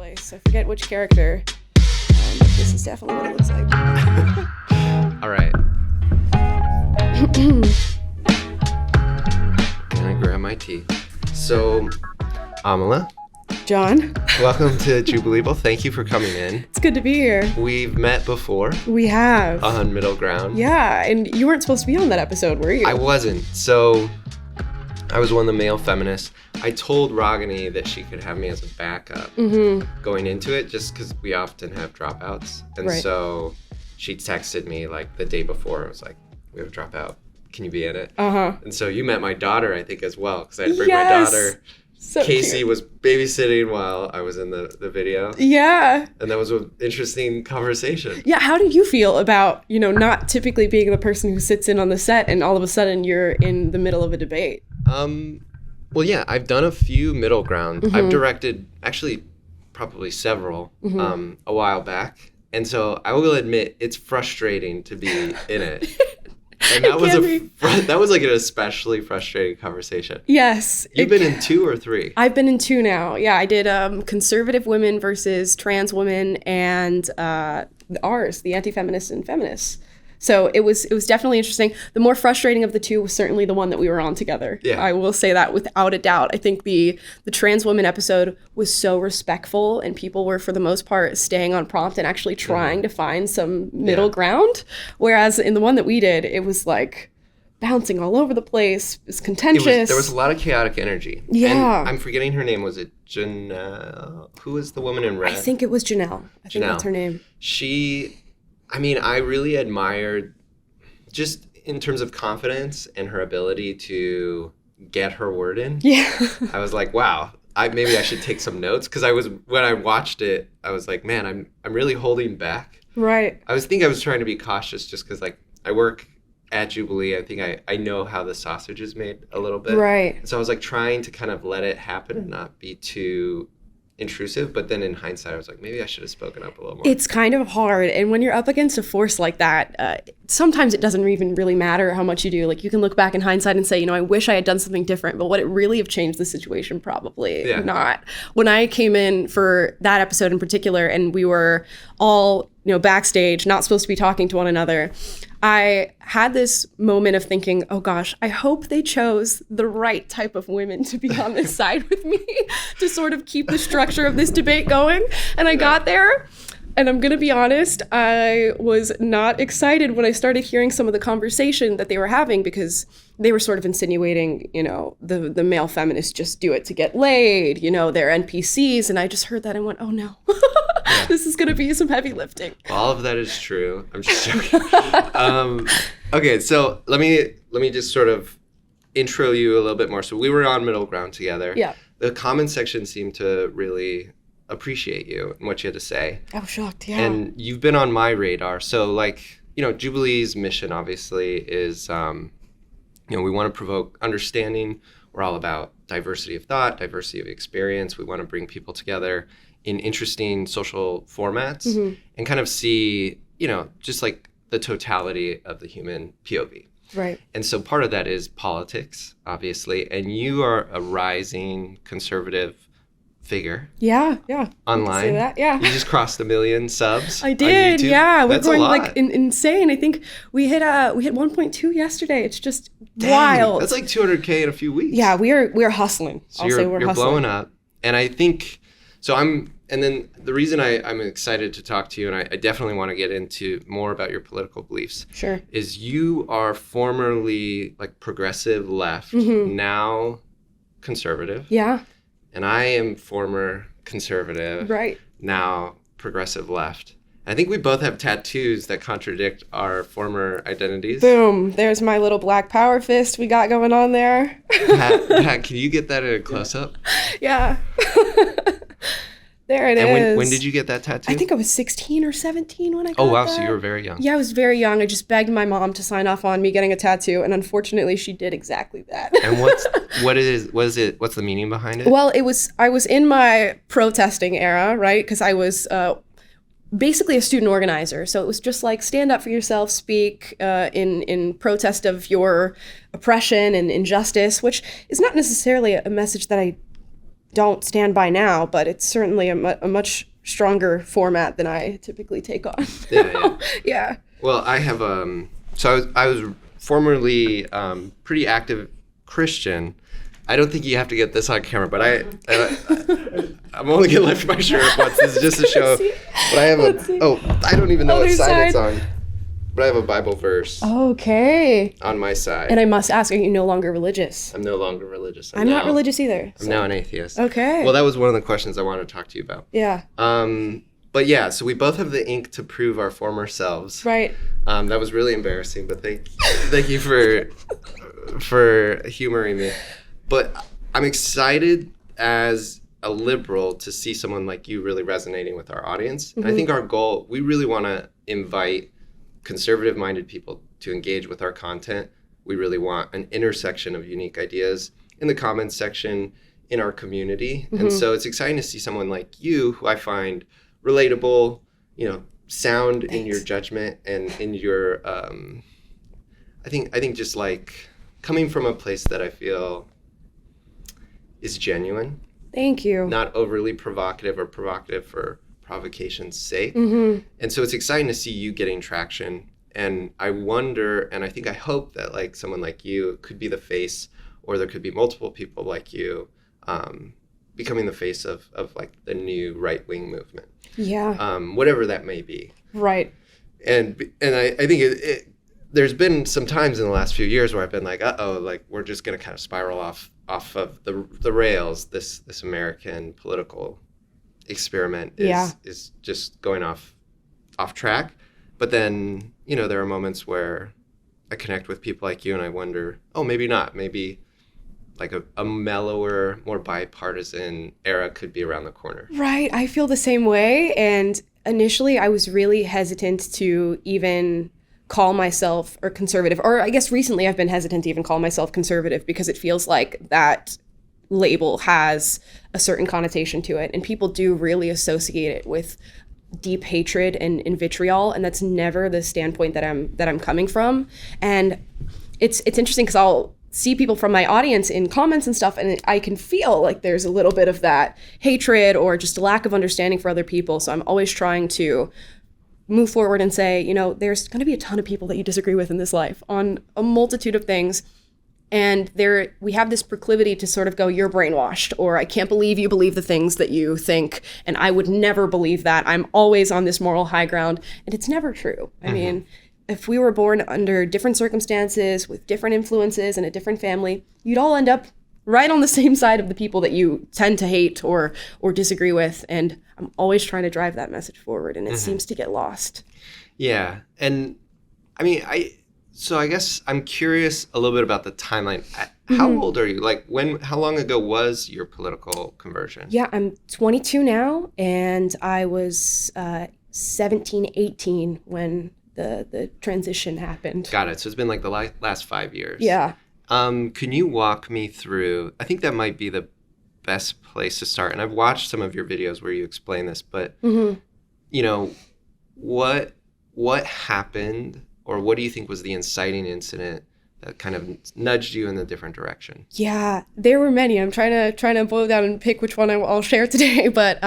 place. I forget which character. This is definitely what it looks like. All right. Gonna grab my tea. So, Amala. John. Welcome to Jubilee. Thank you for coming in. It's good to be here. We've met before. We have. On Middle Ground. Yeah, and you weren't supposed to be on that episode, were you? I wasn't. So, I was one of the male feminists. I told Ragini that she could have me as a backup going into it, just because we often have dropouts. And so she texted me like the day before. I was like, we have a dropout. Can you be in it? And so you met my daughter, I think, as well, because I had to bring my daughter. So Casey cute. Was babysitting while I was in the video. Yeah. And that was an interesting conversation. Yeah. How do you feel about, not typically being the person who sits in on the set and all of a sudden you're in the middle of a debate? Well, yeah, I've done a few middle ground. I've directed actually probably several a while back. And so I will admit it's frustrating to be in it. And that was like an especially frustrating conversation. Yes. You've been in 2 or 3? I've been in 2 now. Yeah, I did conservative women versus trans women and ours, the anti-feminists and feminists. So it was definitely interesting. The more frustrating of the 2 was certainly the one that we were on together. Yeah. I will say that without a doubt. I think the trans women episode was so respectful and people were, for the most part, staying on prompt and actually trying to find some middle ground. Whereas in the one that we did, it was like bouncing all over the place. It was contentious. There was a lot of chaotic energy. Yeah. And I'm forgetting her name. Was it Janelle? Who was the woman in red? I think it was Janelle. I think that's her name. I really admired, just in terms of confidence and her ability to get her word in. Yeah. I was like, wow, maybe I should take some notes. Because when I watched it, I was like, man, I'm really holding back. Right. I was trying to be cautious just because I work at Jubilee. I think I know how the sausage is made a little bit. Right. So I was like trying to kind of let it happen and not be too intrusive, but then in hindsight I was like, maybe I should have spoken up a little more. It's kind of hard, and when you're up against a force like that, sometimes it doesn't even really matter how much you do. Like, you can look back in hindsight and say, I wish I had done something different, but would it really have changed the situation? Probably not. When I came in for that episode in particular, and we were all backstage, not supposed to be talking to one another, I had this moment of thinking, oh gosh, I hope they chose the right type of women to be on this side with me to sort of keep the structure of this debate going. And I got there, and I'm going to be honest, I was not excited when I started hearing some of the conversation that they were having, because they were sort of insinuating, the male feminists just do it to get laid, they're NPCs. And I just heard that and went, oh no. This is going to be some heavy lifting. All of that is true. I'm just joking. Okay, so let me just sort of intro you a little bit more. So we were on Middle Ground together. Yeah. The comment section seemed to really appreciate you and what you had to say. I was shocked, yeah. And you've been on my radar. So Jubilee's mission obviously is, we want to provoke understanding. We're all about diversity of thought, diversity of experience. We want to bring people together in interesting social formats and kind of see, just like the totality of the human POV. Right. And so part of that is politics, obviously. And you are a rising conservative figure. Yeah. Online. Say that, yeah. You just crossed 1 million subs. I did, yeah. We're That's going a lot. Insane. I think we hit 1.2 yesterday. It's just wild. That's like 200K in a few weeks. Yeah, we're hustling. So you're blowing up. And I think, and then the reason I'm excited to talk to you, and I definitely want to get into more about your political beliefs, sure, is you are formerly like progressive left, now conservative. Yeah. And I am former conservative, right, now progressive left. I think we both have tattoos that contradict our former identities. Boom. There's my little black power fist we got going on there. Pat, can you get that in a close-up? Yeah. There it is. And when did you get that tattoo? I think I was 16 or 17 when I got that. Oh, wow. So you were very young. Yeah, I was very young. I just begged my mom to sign off on me getting a tattoo, and unfortunately, she did exactly that. And what's the meaning behind it? Well, I was in my protesting era, right? Because I was basically a student organizer. So it was just like stand up for yourself, speak in protest of your oppression and injustice, which is not necessarily a message that I don't stand by now, but it's certainly a much stronger format than I typically take on. Yeah. Yeah. Well, I have so I was formerly pretty active Christian. I don't think you have to get this on camera, but I'm only gonna lift my shirt up once. This is just a show. But I have I don't even know what side it's on. But I have a Bible verse. Okay. On my side. And I must ask, are you no longer religious? I'm no longer religious. I'm not religious either. I'm now an atheist. Okay. Well, that was one of the questions I wanted to talk to you about. Yeah. But yeah, so we both have the ink to prove our former selves. Right. That was really embarrassing, but thank you for humoring me. But I'm excited as a liberal to see someone like you really resonating with our audience. Mm-hmm. And I think our goal, we really want to invite conservative-minded people to engage with our content. We really want an intersection of unique ideas in the comments section in our community. Mm-hmm. And so it's exciting to see someone like you, who I find relatable, sound in your judgment and in your, I think just like coming from a place that I feel is genuine. Thank you. Not overly provocative or provocative for provocation's sake. Mm-hmm. And so it's exciting to see you getting traction. And I wonder, and I hope that like someone like you could be the face, or there could be multiple people like you becoming the face of like the new right-wing movement. Yeah. Whatever that may be. Right. And I think there's been some times in the last few years where I've been like, like we're just going to kind of spiral off of the rails. This American political experiment is just going off track. But then, there are moments where I connect with people like you and I wonder, maybe not. Maybe like a mellower, more bipartisan era could be around the corner. Right. I feel the same way. And initially I was really hesitant to even call myself or conservative, or I guess recently I've been hesitant to even call myself conservative because it feels like that label has a certain connotation to it. And people do really associate it with deep hatred and vitriol. And that's never the standpoint that I'm coming from. And it's interesting because I'll see people from my audience in comments and stuff, and I can feel like there's a little bit of that hatred or just a lack of understanding for other people. So I'm always trying to move forward and say, there's going to be a ton of people that you disagree with in this life on a multitude of things. And we have this proclivity to sort of go, you're brainwashed, or I can't believe you believe the things that you think, and I would never believe that. I'm always on this moral high ground. And it's never true. I mean, if we were born under different circumstances with different influences and a different family, you'd all end up right on the same side of the people that you tend to hate or disagree with. And I'm always trying to drive that message forward, and it seems to get lost. Yeah. And I mean, so I guess I'm curious a little bit about the timeline. How old are you? Like how long ago was your political conversion? Yeah, I'm 22 now, and I was 17, 18 when the transition happened. Got it. So it's been like the last 5 years. Yeah. Can you walk me through, I think that might be the best place to start. And I've watched some of your videos where you explain this, but what happened, or what do you think was the inciting incident that kind of nudged you in a different direction? Yeah, there were many. I'm trying to boil down and pick which one I'll share today. But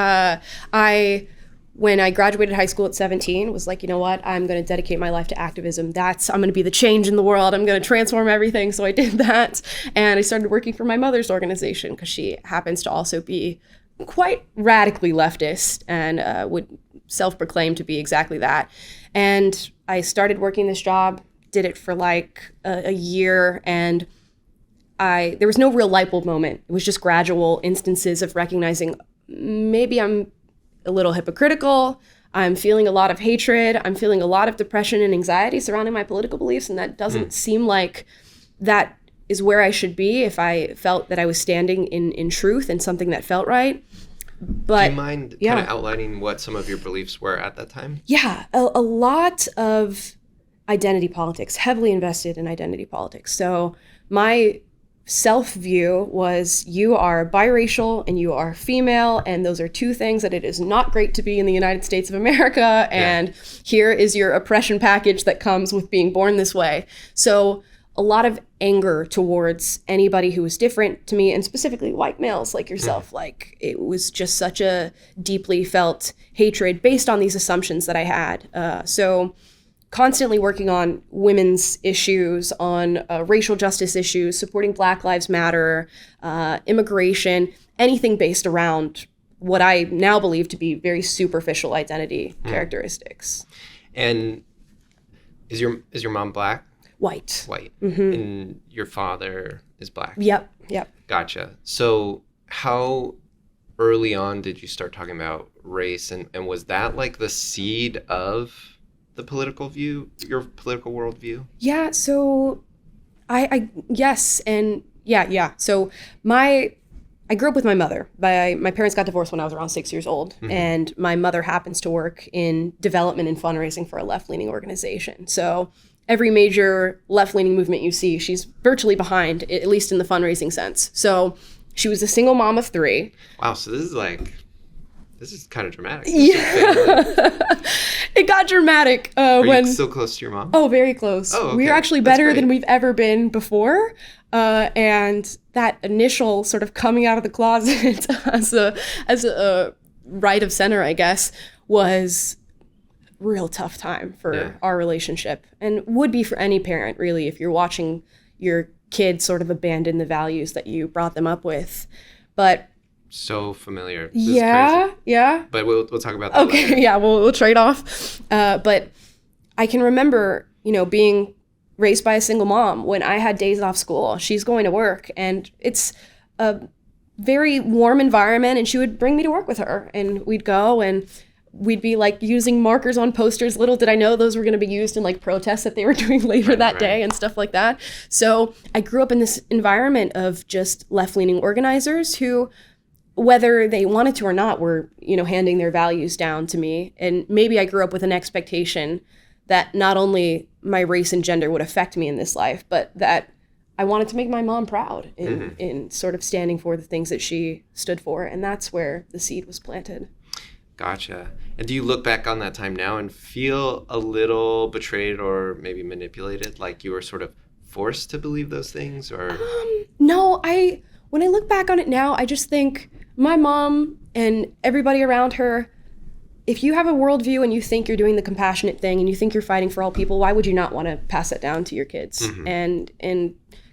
when I graduated high school at 17, was like, you know what? I'm going to dedicate my life to activism. I'm going to be the change in the world. I'm going to transform everything. So I did that. And I started working for my mother's organization because she happens to also be quite radically leftist and would self-proclaim to be exactly that. And I started working this job, did it for like a year, and there was no real light bulb moment. It was just gradual instances of recognizing maybe I'm a little hypocritical. I'm feeling a lot of hatred. I'm feeling a lot of depression and anxiety surrounding my political beliefs, and that doesn't seem like that is where I should be if I felt that I was standing in truth and something that felt right. But do you mind kind of outlining what some of your beliefs were at that time? Yeah, a lot of identity politics, heavily invested in identity politics. So my self-view was, you are biracial and you are female, and those are two things that it is not great to be in the United States of America, and here is your oppression package that comes with being born this way. So a lot of anger towards anybody who was different to me, and specifically white males like yourself. Like, it was just such a deeply felt hatred based on these assumptions that I had. So constantly working on women's issues, on racial justice issues, supporting Black Lives Matter, immigration, anything based around what I now believe to be very superficial identity characteristics. And is your mom Black? White. White. And your father is Black? Yep. Gotcha. So how early on did you start talking about race? And was that like the seed of the political view, your political worldview? Yeah, so yes, and yeah. So I grew up with my mother. My parents got divorced when I was around 6 years old, and my mother happens to work in development and fundraising for a left-leaning organization. So every major left-leaning movement you see, she's virtually behind, at least in the fundraising sense. So she was a single mom of 3. Wow, so this is kind of dramatic. It got dramatic Are you still close to your mom? Oh, very close. Oh, okay. We're actually better than we've ever been before. And that initial sort of coming out of the closet as a right of center, I guess, was real tough time for our relationship, and would be for any parent, really, if you're watching your kid sort of abandon the values that you brought them up with. But so familiar. Yeah. But we'll talk about that later. Yeah, we'll trade off. But I can remember, being raised by a single mom. When I had days off school, she's going to work, and it's a very warm environment, and she would bring me to work with her, and we'd go, and we'd be like using markers on posters. Little did I know those were going to be used in like protests that they were doing later that day and stuff like that. So I grew up in this environment of just left-leaning organizers who, whether they wanted to or not, were, handing their values down to me. And maybe I grew up with an expectation that not only my race and gender would affect me in this life, but that I wanted to make my mom proud in sort of standing for the things that she stood for. And that's where the seed was planted. Gotcha. And do you look back on that time now and feel a little betrayed or maybe manipulated, like you were sort of forced to believe those things? Or No, when I look back on it now, I just think my mom and everybody around her, if you have a worldview and you think you're doing the compassionate thing and you think you're fighting for all people, why would you not want to pass it down to your kids? And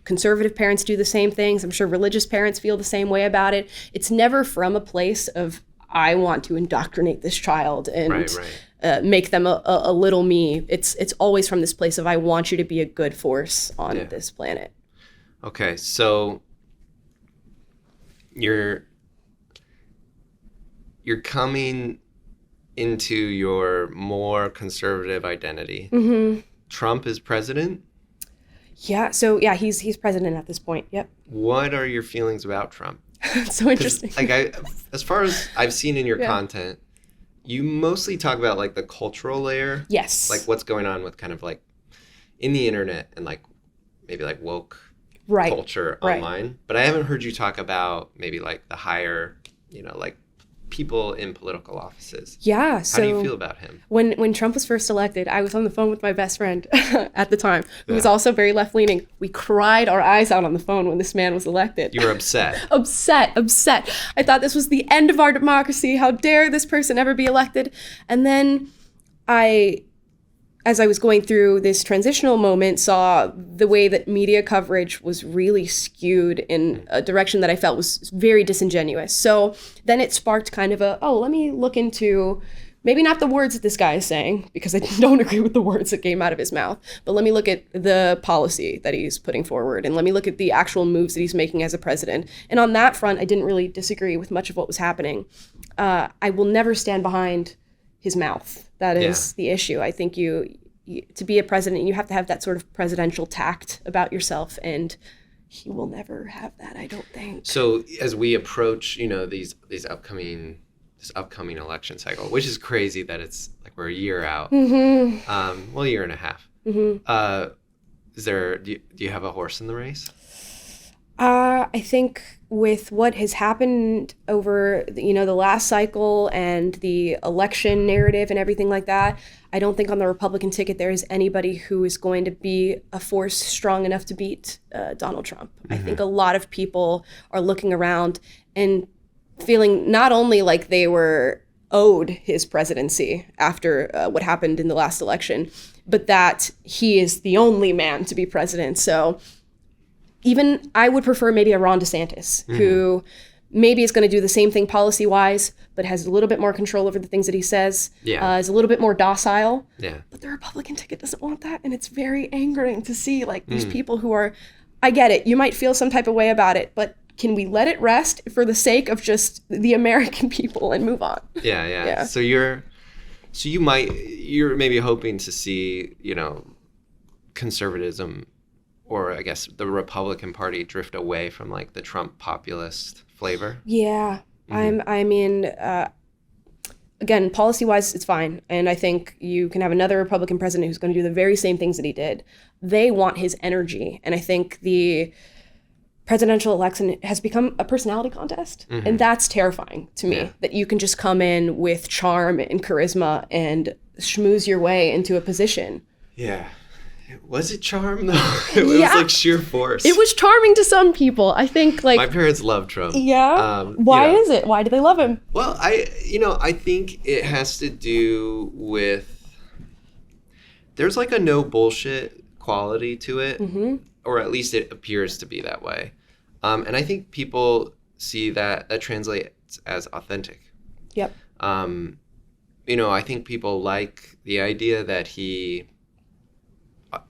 conservative parents do the same things. I'm sure religious parents feel the same way about it. It's never from a place of, I want to indoctrinate this child and make them a little me. It's always from this place of, I want you to be a good force on this planet. Okay, so you're coming into your more conservative identity. Trump is president? Yeah, so he's president at this point. Yep. What are your feelings about Trump? It's so interesting. As far as I've seen in your content, you mostly talk about like the cultural layer. Yes. Like what's going on with kind of like in the internet and like maybe like woke culture online. But I haven't heard you talk about maybe like the higher, like people in political offices. Yeah. How do you feel about him? When Trump was first elected, I was on the phone with my best friend at the time, who was also very left-leaning. We cried our eyes out on the phone when this man was elected. You were upset. upset. I thought this was the end of our democracy. How dare this person ever be elected? And then as I was going through this transitional moment, saw the way that media coverage was really skewed in a direction that I felt was very disingenuous. So then it sparked kind of let me look into maybe not the words that this guy is saying, because I don't agree with the words that came out of his mouth, but let me look at the policy that he's putting forward, and let me look at the actual moves that he's making as a president. And on that front, I didn't really disagree with much of what was happening. I will never stand behind his mouth. That is the issue. I think you to be a president, you have to have that sort of presidential tact about yourself, and he will never have that, I don't think. So as we approach, this upcoming election cycle, which is crazy that it's like we're a year out, a year and a half. Do you have a horse in the race? I think with what has happened over, the last cycle and the election narrative and everything like that, I don't think on the Republican ticket there is anybody who is going to be a force strong enough to beat Donald Trump. Mm-hmm. I think a lot of people are looking around and feeling not only like they were owed his presidency after what happened in the last election, but that he is the only man to be president. So even I would prefer maybe a Ron DeSantis, mm-hmm. who maybe is going to do the same thing policy-wise, but has a little bit more control over the things that he says, is a little bit more docile. Yeah. But the Republican ticket doesn't want that, and it's very angering to see these people who are, I get it, you might feel some type of way about it, but can we let it rest for the sake of just the American people and move on? Yeah. So you're maybe hoping to see, conservatism, or I guess the Republican Party, drift away from the Trump populist flavor. Yeah. Mm-hmm. Again, policy-wise, it's fine. And I think you can have another Republican president who's going to do the very same things that he did. They want his energy. And I think the presidential election has become a personality contest. Mm-hmm. And that's terrifying to me, that you can just come in with charm and charisma and schmooze your way into a position. Yeah. Was it charm, though? It was sheer force. It was charming to some people. I think, my parents love Trump. Yeah? Why is it? Why do they love him? Well, I think it has to do with... There's, a no bullshit quality to it. Mm-hmm. Or at least it appears to be that way. And I think people see that translates as authentic. Yep. I think people like the idea that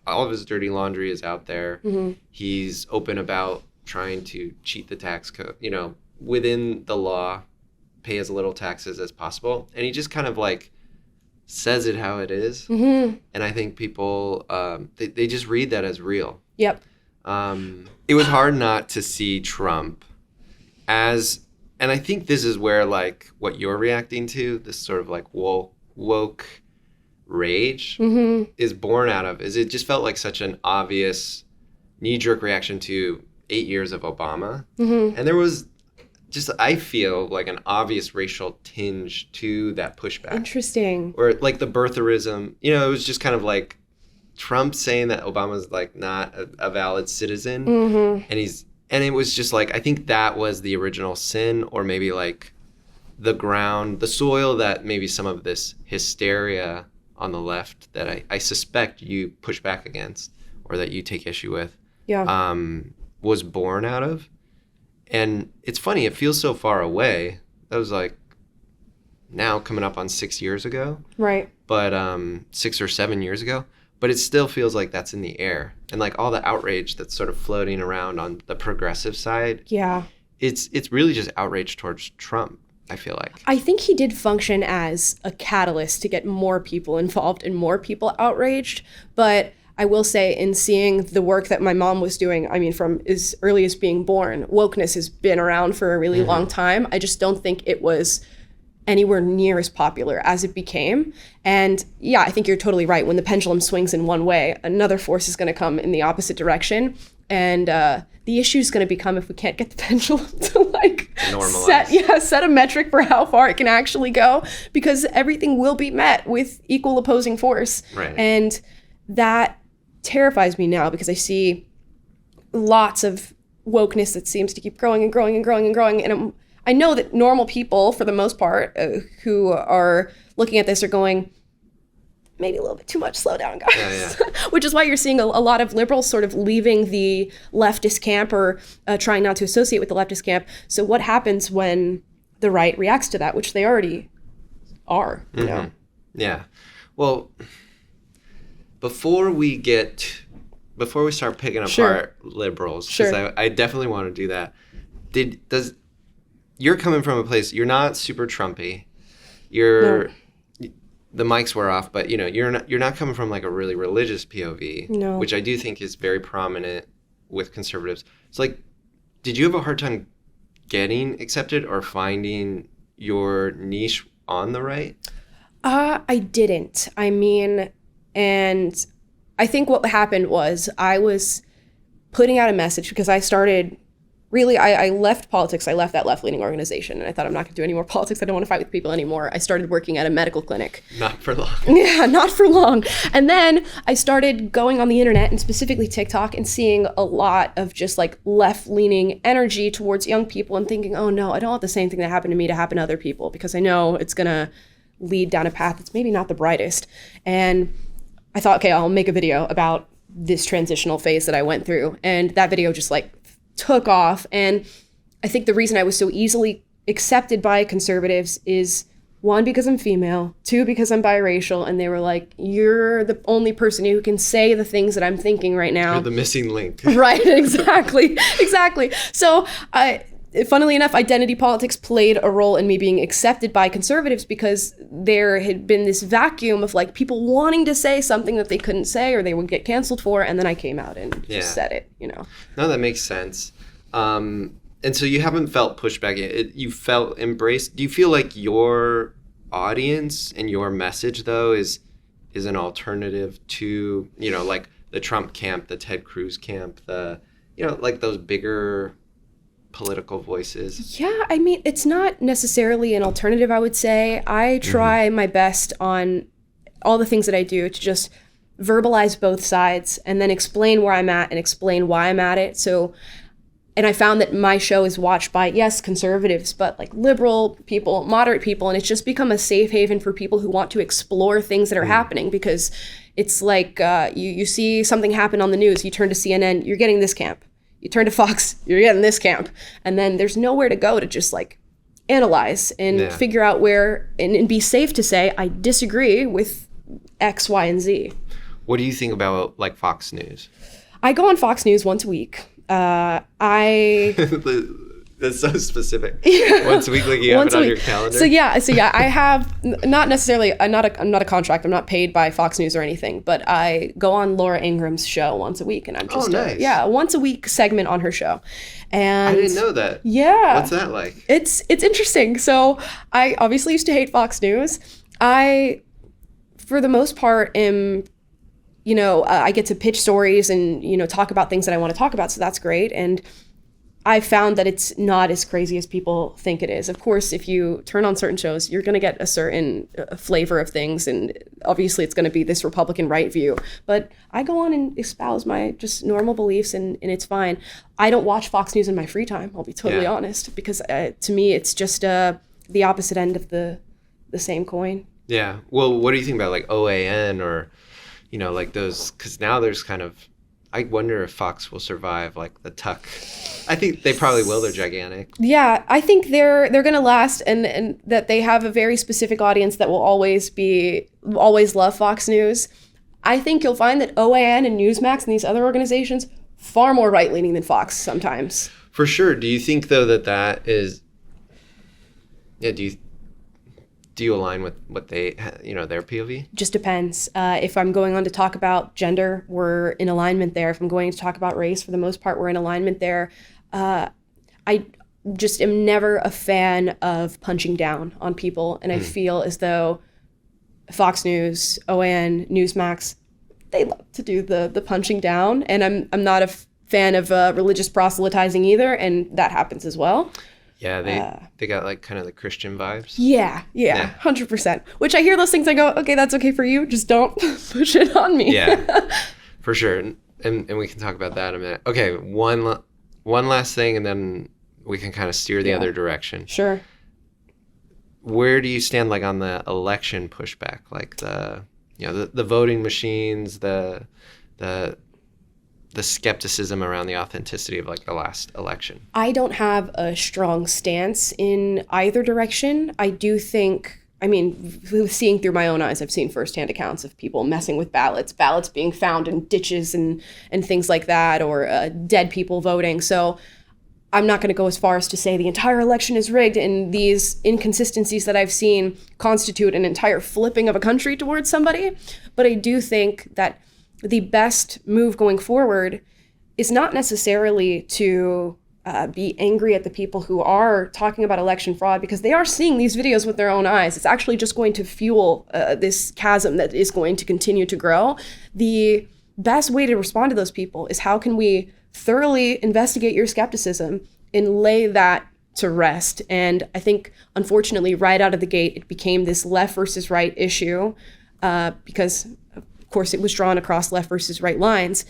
all of his dirty laundry is out there. Mm-hmm. He's open about trying to cheat the tax code, within the law, pay as little taxes as possible. And he just kind of says it how it is. Mm-hmm. And I think people, they just read that as real. Yep. It was hard not to see Trump as, and I think this is where what you're reacting to, this sort of woke rage, mm-hmm. is born out of, is it just felt like such an obvious knee-jerk reaction to 8 years of Obama. Mm-hmm. And there was just, I feel an obvious racial tinge to that pushback. Interesting. Or the birtherism, it was just kind of Trump saying that Obama's not a valid citizen, mm-hmm. and it was just I think that was the original sin, or maybe the soil that maybe some of this hysteria on the left that I suspect you push back against, or that you take issue with, was born out of. And it's funny, it feels so far away. That was now coming up on 6 years ago. Right. But 6 or 7 years ago. But it still feels like that's in the air. And all the outrage that's sort of floating around on the progressive side. Yeah. It's really just outrage towards Trump, I feel like. I think he did function as a catalyst to get more people involved and more people outraged. But I will say, in seeing the work that my mom was doing, from as early as being born, wokeness has been around for a really mm-hmm. long time. I just don't think it was anywhere near as popular as it became. And yeah, I think you're totally right. When the pendulum swings in one way, another force is going to come in the opposite direction. And the issue is going to become if we can't get the pendulum to set a metric for how far it can actually go, because everything will be met with equal opposing force. Right. And that terrifies me now, because I see lots of wokeness that seems to keep growing and growing and growing and growing. And I know that normal people, for the most part, who are looking at this are going, maybe a little bit too much, slow down, guys. Yeah. Which is why you're seeing a lot of liberals sort of leaving the leftist camp, or trying not to associate with the leftist camp. So what happens when the right reacts to that, which they already are, you mm-hmm. know? Yeah. Well, before we start picking apart liberals, because I definitely want to do that, you're coming from a place, you're not super Trumpy. The mics were off, but you're not coming from a really religious POV, which I do think is very prominent with conservatives. So did you have a hard time getting accepted or finding your niche on the right? I didn't. And I think what happened was I was putting out a message, because I started really, I left politics. I left that left-leaning organization, and I thought, I'm not going to do any more politics. I don't want to fight with people anymore. I started working at a medical clinic. Not for long. Yeah, not for long. And then I started going on the internet, and specifically TikTok, and seeing a lot of just like left-leaning energy towards young people, and thinking, oh no, I don't want the same thing that happened to me to happen to other people, because I know it's going to lead down a path that's maybe not the brightest. And I thought, okay, I'll make a video about this transitional phase that I went through. And that video just like took off. And I think the reason I was so easily accepted by conservatives is, one, because I'm female, two, because I'm biracial, and they were like, you're the only person who can say the things that I'm thinking right now. You're the missing link. Right, exactly. So funnily enough, identity politics played a role in me being accepted by conservatives, because there had been this vacuum of like people wanting to say something that they couldn't say or they would get canceled for, and then I came out and just said it, No, that makes sense. And so you haven't felt pushback. You felt embraced. Do you feel like your audience and your message, though, is an alternative to, like the Trump camp, the Ted Cruz camp, the, like those bigger political voices? Yeah, I mean, it's not necessarily an alternative, I would say. I try my best on all the things that I do to just verbalize both sides and then explain where I'm at and explain why I'm at it. And I found that my show is watched by, yes, conservatives, but like liberal people, moderate people, and it's just become a safe haven for people who want to explore things that are happening, because it's like you see something happen on the news, you turn to CNN, you're getting this camp. You turn to Fox, you're getting this camp. And then there's nowhere to go to just like analyze and figure out where, and be safe to say, I disagree with X, Y, and Z. What do you think about like Fox News? I go on Fox News once a week. That's so specific. Once a week, like you have it on your calendar. So yeah, I have not necessarily. I'm not a contract. I'm not paid by Fox News or anything. But I go on Laura Ingram's show once a week, and I'm just a once a week segment on her show. And I didn't know that. Yeah, what's that like? It's interesting. So I obviously used to hate Fox News. I, for the most part, am. I get to pitch stories and, talk about things that I want to talk about. So that's great. And I found that it's not as crazy as people think it is. Of course, if you turn on certain shows, you're going to get a certain flavor of things. And obviously it's going to be this Republican right view. But I go on and espouse my just normal beliefs, and it's fine. I don't watch Fox News in my free time, I'll be totally honest, because to me, it's just the opposite end of the same coin. Yeah. Well, what do you think about like OAN or... like those, because now there's kind of, I wonder if Fox will survive like the Tuck. I think they probably will. They're gigantic. Yeah, I think they're going to last, and that they have a very specific audience that will always love Fox News. I think you'll find that OAN and Newsmax and these other organizations far more right-leaning than Fox sometimes. For sure. Do you think though that is, do you align with what they, their POV? Just depends. If I'm going on to talk about gender, we're in alignment there. If I'm going to talk about race, for the most part, we're in alignment there. I just am never a fan of punching down on people. And I feel as though Fox News, OAN, Newsmax, they love to do the punching down. And I'm not a fan of religious proselytizing either. And that happens as well. Yeah, they got like kind of the Christian vibes. Yeah, 100%. Which I hear those things, I go, okay, that's okay for you. Just don't push it on me. Yeah, for sure. And we can talk about that in a minute. Okay, one last thing, and then we can kind of steer the other direction. Sure. Where do you stand like on the election pushback? Like the voting machines, the skepticism around the authenticity of like the last election? I don't have a strong stance in either direction. I do think, seeing through my own eyes, I've seen firsthand accounts of people messing with ballots being found in ditches and things like that, or dead people voting. So I'm not going to go as far as to say the entire election is rigged, and these inconsistencies that I've seen constitute an entire flipping of a country towards somebody. But I do think that the best move going forward is not necessarily to be angry at the people who are talking about election fraud, because they are seeing these videos with their own eyes. It's actually just going to fuel this chasm that is going to continue to grow. The best way to respond to those people is, how can we thoroughly investigate your skepticism, and lay that to rest. And I think, unfortunately, right out of the gate, it became this left versus right issue because, of course, it was drawn across left versus right lines.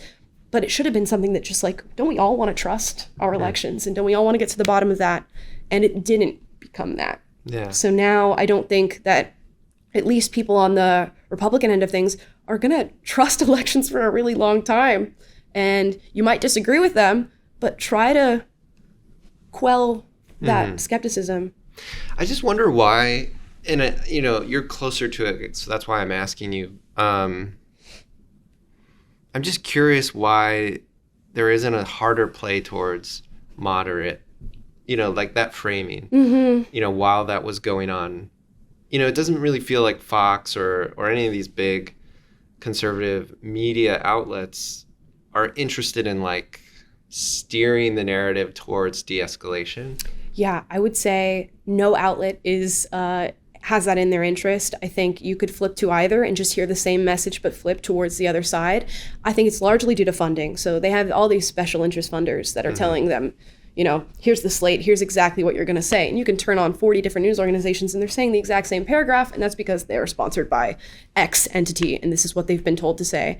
But it should have been something that just like, don't we all want to trust our elections? And don't we all want to get to the bottom of that? And it didn't become that. Yeah. So now I don't think that at least people on the Republican end of things are going to trust elections for a really long time. And you might disagree with them, but try to quell that skepticism. I just wonder why, and you're closer to it, so that's why I'm asking you. I'm just curious why there isn't a harder play towards moderate, like that framing, while that was going on. It doesn't really feel like Fox or any of these big conservative media outlets are interested in like steering the narrative towards de-escalation. Yeah, I would say no outlet has that in their interest. I think you could flip to either and just hear the same message but flip towards the other side. I think it's largely due to funding. So they have all these special interest funders that are telling them, here's the slate, here's exactly what you're going to say. And you can turn on 40 different news organizations and they're saying the exact same paragraph, and that's because they're sponsored by X entity, and this is what they've been told to say.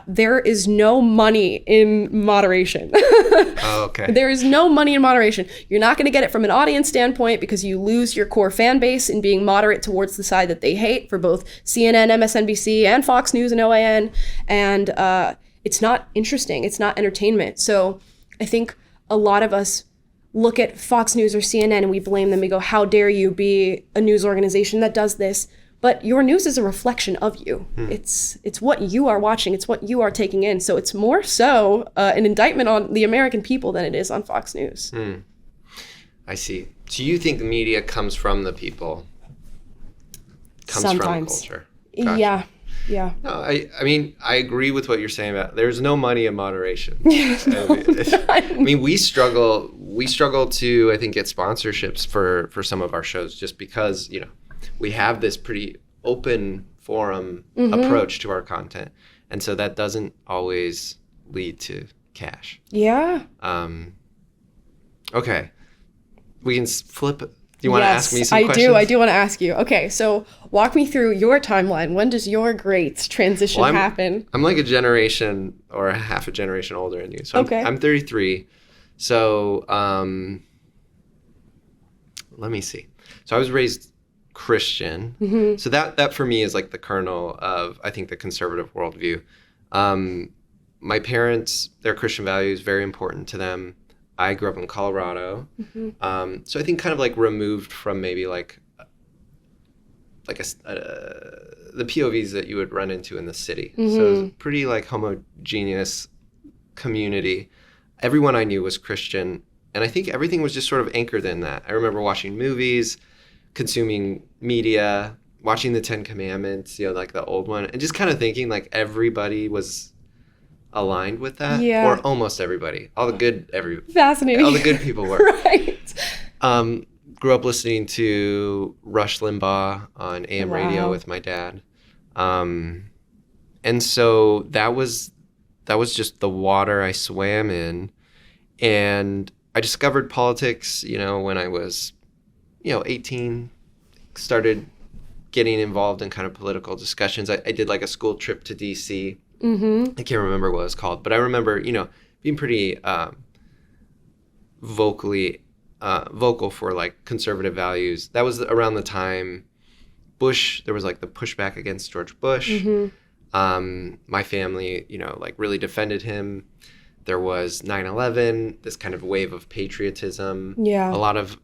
There is no money in moderation. Oh, okay. There is no money in moderation. You're not going to get it from an audience standpoint because you lose your core fan base in being moderate towards the side that they hate for both CNN, MSNBC, and Fox News and OAN. And it's not interesting. It's not entertainment. So I think a lot of us look at Fox News or CNN and we blame them. We go, how dare you be a news organization that does this? But your news is a reflection of you. It's what you are watching. It's what you are taking in. So it's more so an indictment on the American people than it is on Fox News. I see. So you think the media comes from the people? Comes Sometimes. from the culture? Gotcha. Yeah. No, I mean, I agree with what you're saying about there's no money in moderation. I mean, we struggle to, I think, get sponsorships for some of our shows just because, we have this pretty open forum approach to our content. And so that doesn't always lead to cash. Yeah. Okay. We can flip. Do you want to ask me some questions? I do want to ask you. Okay, so walk me through your timeline. When does your great transition happen? I'm like a generation or a half a generation older than you. So I'm 33. So let me see. So I was raised Christian. So that for me is like the kernel of, I think, the conservative worldview. My parents, their Christian values, very important to them. I grew up in Colorado. So I think kind of like removed from maybe like the POVs that you would run into in the city. So it was a pretty like homogeneous community. Everyone I knew was Christian. And I think everything was just sort of anchored in that. I remember watching movies, consuming media, watching the 10 Commandments, like the old one, and just kind of thinking like everybody was aligned with that, or almost everybody. Fascinating. All the good people were. Right. Grew up listening to Rush Limbaugh on AM radio with my dad, and so that was just the water I swam in, and I discovered politics, when I was 18, started getting involved in kind of political discussions. I did like a school trip to DC. I can't remember what it was called, but I remember, being pretty vocal for like conservative values. That was around the time Bush, there was like the pushback against George Bush. My family, like really defended him. There was 9/11, this kind of wave of patriotism. Yeah. A lot of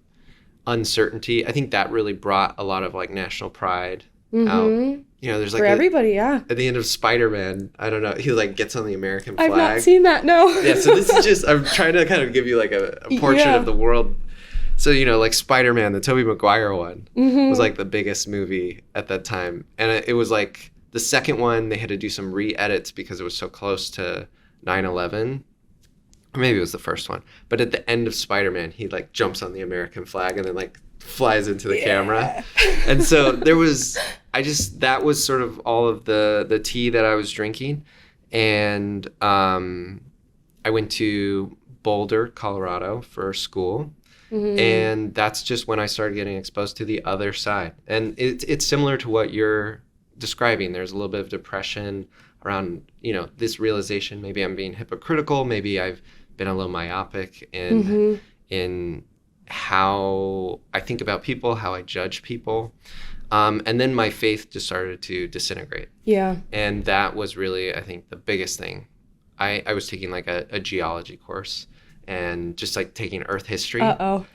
uncertainty. I think that really brought a lot of like national pride out. There's like for everybody, yeah. At the end of Spider-Man, I don't know, he like gets on the American flag. I've not seen that, no. Yeah, so this is just, I'm trying to kind of give you like a portrait of the world. So, like Spider-Man, the Tobey Maguire one was like the biggest movie at that time. And it was like the second one, they had to do some re-edits because it was so close to 9/11. Or maybe it was the first one. But at the end of Spider-Man, he like jumps on the American flag and then like flies into the camera. And so that was sort of all of the tea that I was drinking. And I went to Boulder, Colorado for school. And that's just when I started getting exposed to the other side. And it's similar to what you're describing. There's a little bit of depression around, this realization, maybe I'm being hypocritical, maybe I've been a little myopic in how I think about people, how I judge people. And then my faith just started to disintegrate. Yeah. And that was really, I think, the biggest thing. I was taking like a geology course and just like taking Earth history. And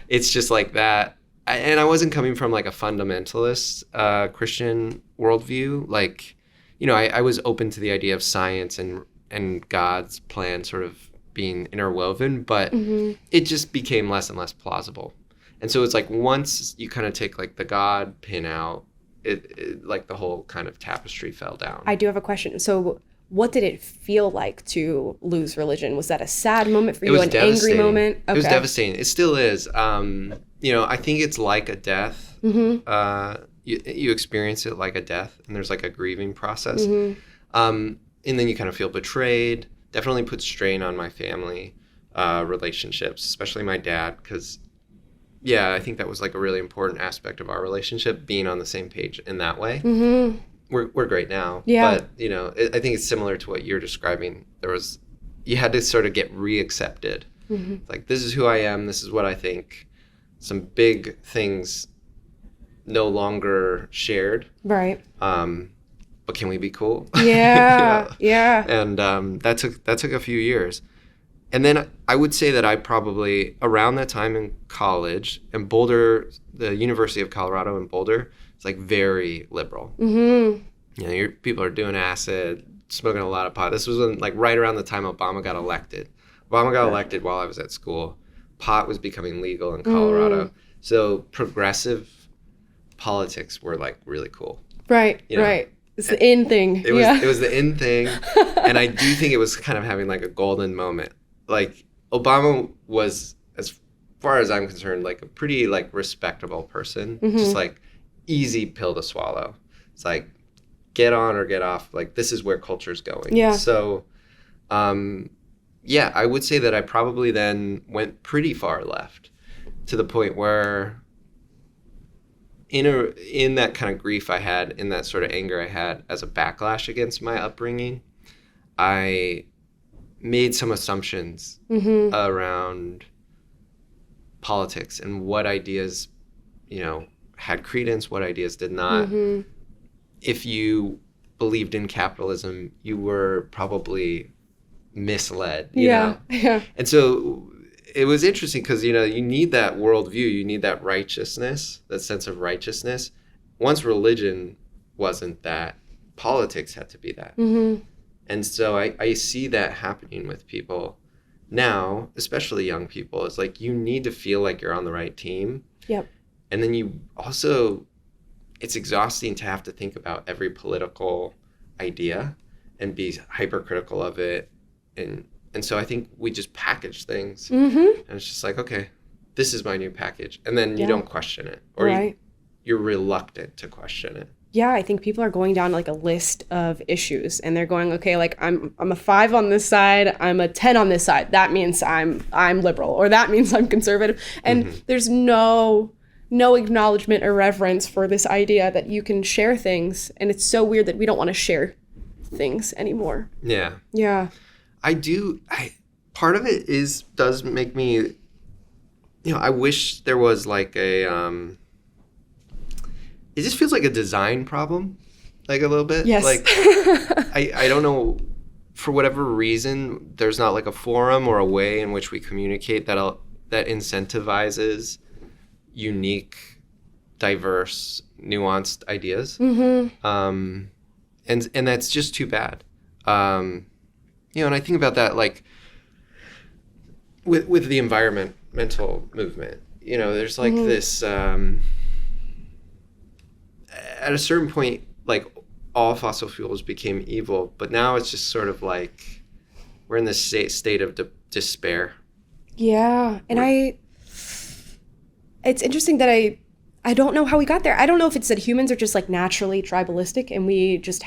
it's just like that. And I wasn't coming from like a fundamentalist Christian worldview. Like, I was open to the idea of science and God's plan sort of being interwoven, but it just became less and less plausible. And so it's like once you kind of take like the God pin out, it like the whole kind of tapestry fell down. I do have a question. So what did it feel like to lose religion? Was that a sad moment for you, an angry moment? Okay. It was devastating. It still is. I think it's like a death. You experience it like a death, and there's like a grieving process. And then you kind of feel betrayed. Definitely put strain on my family relationships, especially my dad, because I think that was like a really important aspect of our relationship, being on the same page in that way. We're great now. Yeah. But, I think it's similar to what you're describing. You had to sort of get reaccepted. Like, this is who I am. This is what I think. Some big things no longer shared. Right. But can we be cool? Yeah. Yeah. And that took a few years. And then I would say that I probably, around that time in college, and Boulder, the University of Colorado in Boulder, it's like very liberal. People are doing acid, smoking a lot of pot. This was right around the time Obama got elected. Obama got elected while I was at school. Pot was becoming legal in Colorado. So progressive politics were like really cool. Right, right. It's the in thing. It was the in thing. And I do think it was kind of having like a golden moment. Like, Obama was, as far as I'm concerned, like a pretty like respectable person. Just like easy pill to swallow. It's like, get on or get off. Like, this is where culture's going. Yeah. So, I would say that I probably then went pretty far left, to the point where in that kind of grief I had, in that sort of anger I had as a backlash against my upbringing, I made some assumptions around politics and what ideas, had credence, what ideas did not. If you believed in capitalism, you were probably misled, you know? Yeah. And so it was interesting because, you need that worldview, you need that righteousness, that sense of righteousness. Once religion wasn't that, politics had to be that. And so I see that happening with people now, especially young people. It's like, you need to feel like you're on the right team. Yep. And then you also, it's exhausting to have to think about every political idea and be hypercritical of it. And so I think we just package things. And it's just like, okay, this is my new package. And then you don't question it. Or you're reluctant to question it. Yeah, I think people are going down like a list of issues, and they're going, okay, like I'm a 5 on this side, I'm a 10 on this side. That means I'm liberal, or that means I'm conservative. And there's no acknowledgement or reverence for this idea that you can share things. And it's so weird that we don't want to share things anymore. Yeah. Yeah. Part of it does make me, I wish there was like it just feels like a design problem, like a little bit. Yes. Like, I don't know, for whatever reason, there's not like a forum or a way in which we communicate that incentivizes unique, diverse, nuanced ideas. And that's just too bad. And I think about that like with the environmental movement. There's like this. At a certain point, like, all fossil fuels became evil, but now it's just sort of like we're in this state of despair. Yeah, and it's interesting that I don't know how we got there. I don't know if it's that humans are just like naturally tribalistic, and we just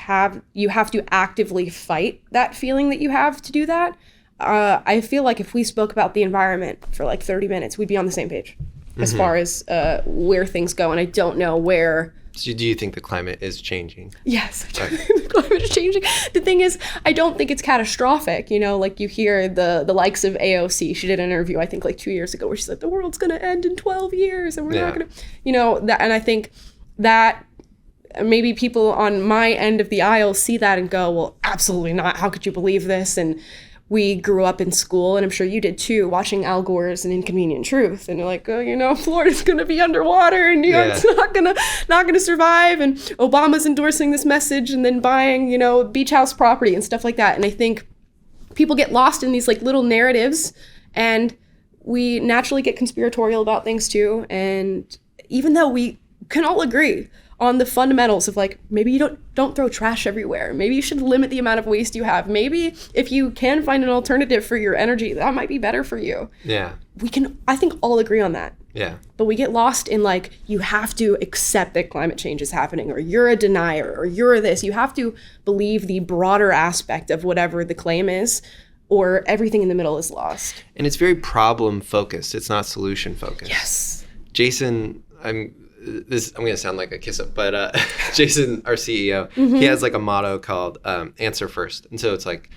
you have to actively fight that feeling that you have to do that. I feel like if we spoke about the environment for like 30 minutes, we'd be on the same page as far as where things go. And I don't know where. So do you think the climate is changing? Yes, I do think the climate is changing. The thing is, I don't think it's catastrophic. You know, like you hear the likes of AOC. She did an interview, I think like 2 years ago, where she said, the world's going to end in 12 years and we're not going to, you know, that. And I think that maybe people on my end of the aisle see that and go, well, absolutely not. How could you believe this? And we grew up in school, and I'm sure you did too, watching Al Gore's An Inconvenient Truth, and you're like, oh, you know, Florida's gonna be underwater, and New York's not gonna survive, and Obama's endorsing this message, and then buying, you know, beach house property and stuff like that. And I think people get lost in these like little narratives, and we naturally get conspiratorial about things too. And even though we can all agree on the fundamentals of like, maybe you don't throw trash everywhere. Maybe you should limit the amount of waste you have. Maybe if you can find an alternative for your energy, that might be better for you. Yeah. We can, I think, all agree on that. Yeah. But we get lost in like, you have to accept that climate change is happening, or you're a denier, or you're this. You have to believe the broader aspect of whatever the claim is, or everything in the middle is lost. And it's very problem focused. It's not solution focused. Yes. Jason, I'm going to sound like a kiss up, but Jason, our CEO, he has like a motto called answer first. And so it's like,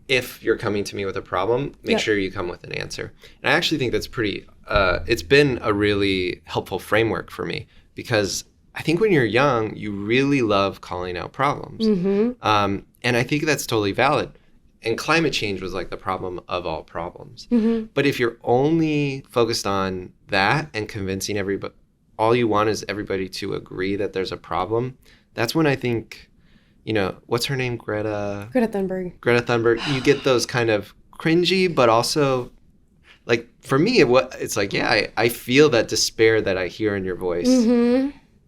if you're coming to me with a problem, make sure you come with an answer. And I actually think that's pretty, it's been a really helpful framework for me, because I think when you're young, you really love calling out problems. And I think that's totally valid. And climate change was like the problem of all problems. But if you're only focused on that and convincing everybody, all you want is everybody to agree that there's a problem, that's when I think, you know, what's her name? Greta Thunberg. You get those kind of cringy, but also, like, for me, it's like, yeah, I feel that despair that I hear in your voice.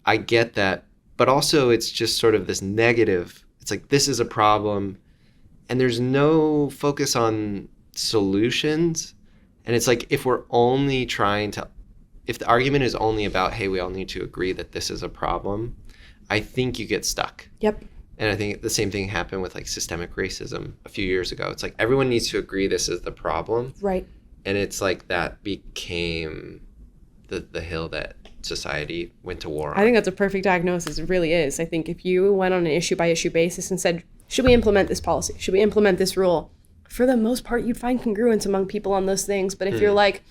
I get that. But also it's just sort of this negative. It's like, this is a problem, and there's no focus on solutions. And it's like, if we're only trying to, if the argument is only about, hey, we all need to agree that this is a problem, I think you get stuck. Yep. And I think the same thing happened with like systemic racism a few years ago. It's like everyone needs to agree this is the problem. Right. And it's like that became the hill that society went to war on. I think that's a perfect diagnosis. It really is. I think if you went on an issue by issue basis and said, should we implement this policy? Should we implement this rule? For the most part, you'd find congruence among people on those things. But if you're like,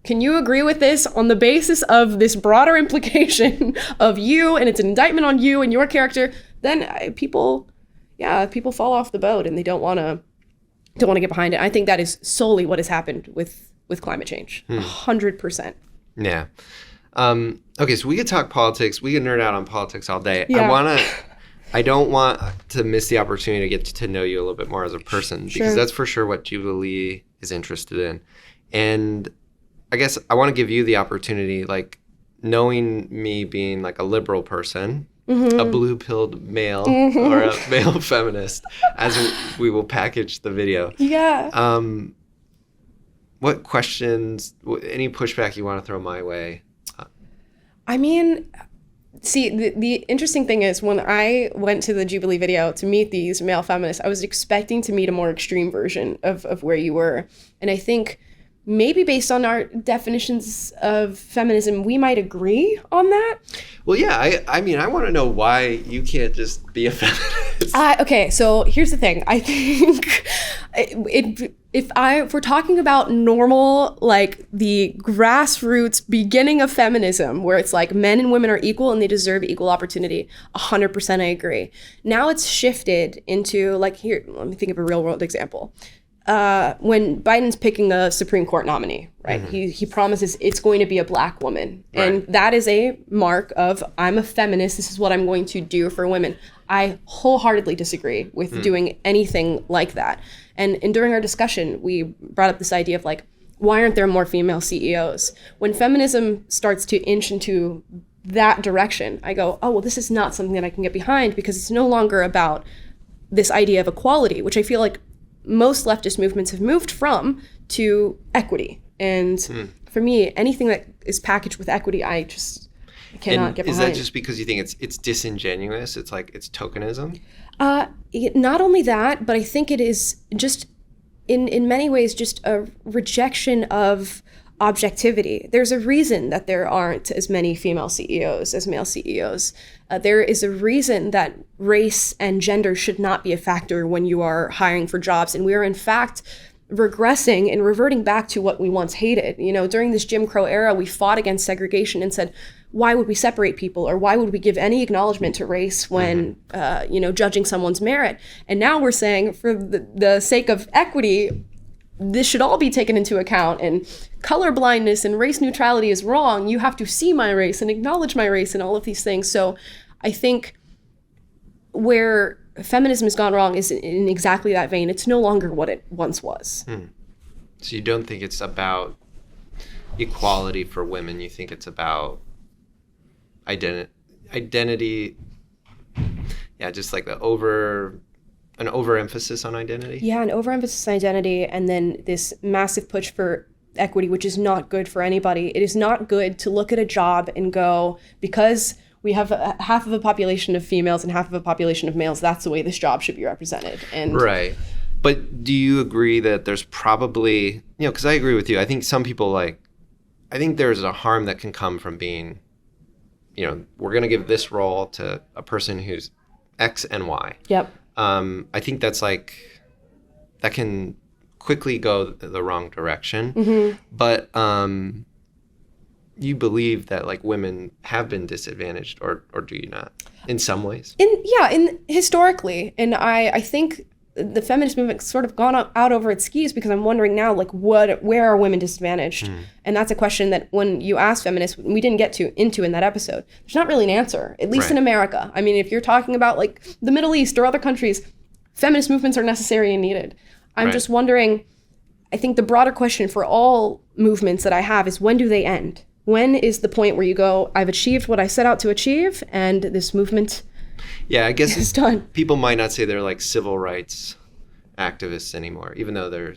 can you agree with this on the basis of this broader implication of you, and it's an indictment on you and your character, then people fall off the boat, and they don't want to get behind it. I think that is solely what has happened with climate change. 100%. Yeah. Okay, so we could talk politics. We could nerd out on politics all day. Yeah. I don't want to miss the opportunity to get to know you a little bit more as a person, because that's for sure what Jubilee is interested in. And I guess I want to give you the opportunity, like, knowing me being like a liberal person, a blue-pilled male, or a male feminist, as we will package the video. Yeah. What questions, any pushback you want to throw my way? I mean, see, the interesting thing is, when I went to the Jubilee video to meet these male feminists, I was expecting to meet a more extreme version of where you were. And I think maybe based on our definitions of feminism, we might agree on that. Well, yeah, I mean, I want to know why you can't just be a feminist. Okay, so here's the thing. I think if we're talking about normal, like the grassroots beginning of feminism, where it's like men and women are equal and they deserve equal opportunity, 100% I agree. Now it's shifted into, like, here, let me think of a real world example. When Biden's picking a Supreme Court nominee, right? He promises it's going to be a black woman. Right. And that is a mark of, I'm a feminist, this is what I'm going to do for women. I wholeheartedly disagree with doing anything like that. And during our discussion, we brought up this idea of like, why aren't there more female CEOs? When feminism starts to inch into that direction, I go, oh, well, this is not something that I can get behind, because it's no longer about this idea of equality, which I feel like most leftist movements have moved from, to equity. And for me, anything that is packaged with equity, I just cannot get behind. Is that just because you think it's disingenuous? It's like, it's tokenism? Not only that, but I think it is just in many ways just a rejection of objectivity. There's a reason that there aren't as many female CEOs as male CEOs. There is a reason that race and gender should not be a factor when you are hiring for jobs. And we are in fact regressing and reverting back to what we once hated. You know, during this Jim Crow era, we fought against segregation and said, why would we separate people, or why would we give any acknowledgement to race when, judging someone's merit? And now we're saying, for the sake of equity, this should all be taken into account, and color blindness and race neutrality is wrong. You have to see my race and acknowledge my race and all of these things. So I think where feminism has gone wrong is in exactly that vein. It's no longer what it once was. So you don't think it's about equality for women? You think it's about identity? Yeah, just like an overemphasis on identity? Yeah, an overemphasis on identity, and then this massive push for equity, which is not good for anybody. It is not good to look at a job and go, because we have half of a population of females and half of a population of males, that's the way this job should be represented. And right. But do you agree that there's probably, because I agree with you. I think some people I think there's a harm that can come from being, we're going to give this role to a person who's X and Y. Yep. I think that's that can quickly go the wrong direction. Mm-hmm. But you believe that women have been disadvantaged, or do you not, in some ways? Historically, and I think the feminist movement's sort of gone out over its skis, because I'm wondering now, where are women disadvantaged? And that's a question that when you ask feminists, we didn't get into in that episode, there's not really an answer, at least in America. I mean, if you're talking about the Middle East or other countries, feminist movements are necessary and needed. I'm just wondering, I think the broader question for all movements that I have is, when do they end? When is the point where you go, I've achieved what I set out to achieve, and this movement I guess is done? People might not say they're civil rights activists anymore, even though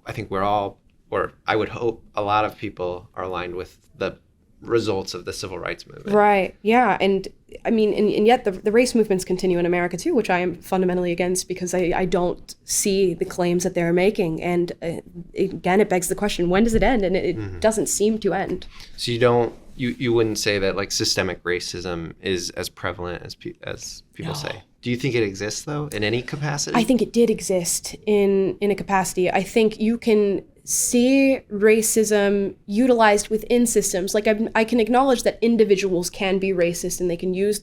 I think we're all, or I would hope a lot of people are aligned with the results of the civil rights movement. Right, yeah. And I mean, and yet the race movements continue in America too, which I am fundamentally against, because I don't see the claims that they're making. And again, it begs the question, when does it end? And it doesn't seem to end. So you wouldn't say that systemic racism is as prevalent as people say? Do you think it exists, though, in any capacity? I think it did exist in a capacity. I think you can see racism utilized within systems. I can acknowledge that individuals can be racist, and they can use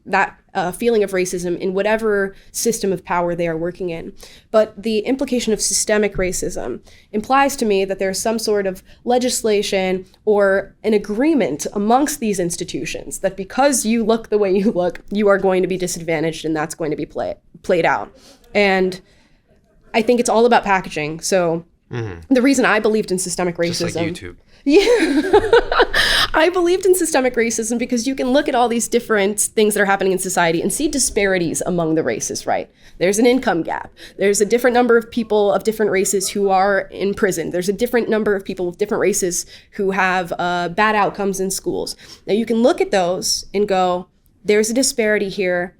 that feeling of racism in whatever system of power they are working in. But the implication of systemic racism implies to me that there's some sort of legislation or an agreement amongst these institutions that because you look the way you look, you are going to be disadvantaged, and that's going to be played out. And I think it's all about packaging. So the reason I believed in systemic racism... Just like YouTube. Yeah. I believed in systemic racism because you can look at all these different things that are happening in society and see disparities among the races, right? There's an income gap. There's a different number of people of different races who are in prison. There's a different number of people of different races who have bad outcomes in schools. Now you can look at those and go, there's a disparity here.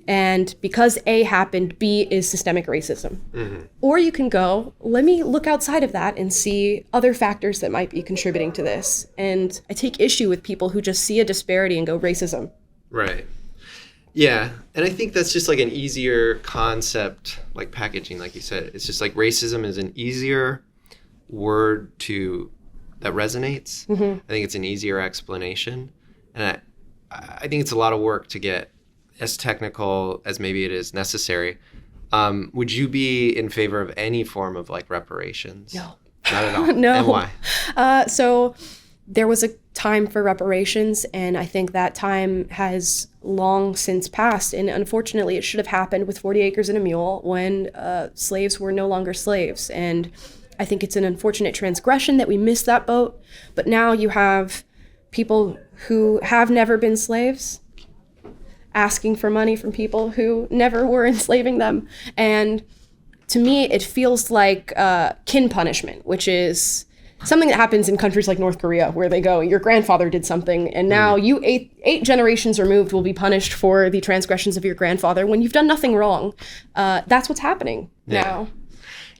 And because A happened, B is systemic racism. Or you can go, let me look outside of that and see other factors that might be contributing to this. And I take issue with people who just see a disparity and go, racism. Right. Yeah. And I think that's just an easier concept, packaging, like you said. It's just racism is an easier word that resonates. I think it's an easier explanation. And I think it's a lot of work to get as technical as maybe it is necessary. Would you be in favor of any form of reparations? No. Not at all? No. And why? So there was a time for reparations, and I think that time has long since passed. And unfortunately, it should have happened with 40 Acres and a Mule when slaves were no longer slaves. And I think it's an unfortunate transgression that we missed that boat. But now you have people who have never been slaves asking for money from people who never were enslaving them. And to me, it feels like kin punishment, which is something that happens in countries like North Korea, where they go, your grandfather did something, and now you eight generations removed will be punished for the transgressions of your grandfather when you've done nothing wrong. That's what's happening now.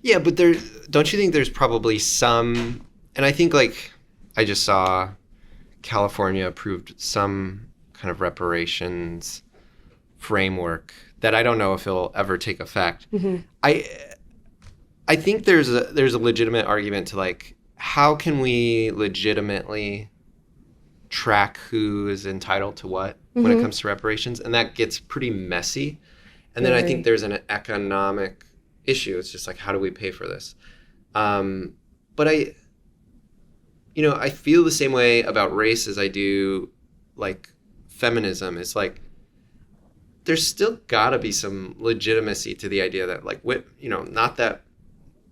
Yeah, but don't you think there's probably some, and I think like I just saw California approved some kind of reparations framework that I don't know if it'll ever take effect. Mm-hmm. I think there's a legitimate argument to like, how can we legitimately track who is entitled to what when it comes to reparations? And that gets pretty messy. And then I think there's an economic issue. It's just like, how do we pay for this? But I feel the same way about race as I do like feminism. It's like, there's still gotta be some legitimacy to the idea that like, not that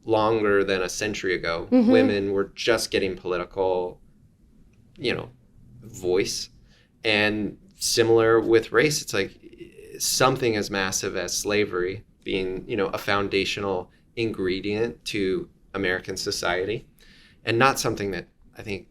longer than a century ago, women were just getting political, voice. And similar with race, it's like something as massive as slavery being, a foundational ingredient to American society, and not something that I think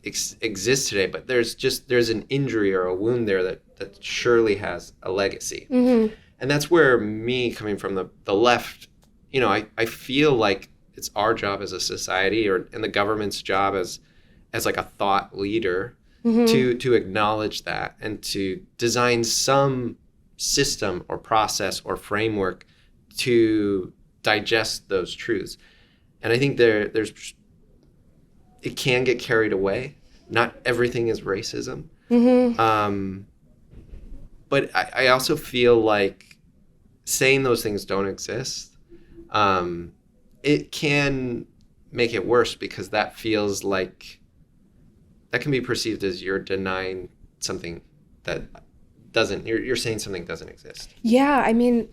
exists today, but there's an injury or a wound there that surely has a legacy. And that's where me coming from the left, I feel like it's our job as a society and the government's job as like a thought leader to acknowledge that and to design some system or process or framework to digest those truths. And I think there's it can get carried away. Not everything is racism. But I also feel like saying those things don't exist, it can make it worse, because that feels like that can be perceived as you're denying something that doesn't, you're saying something doesn't exist. Yeah, I mean,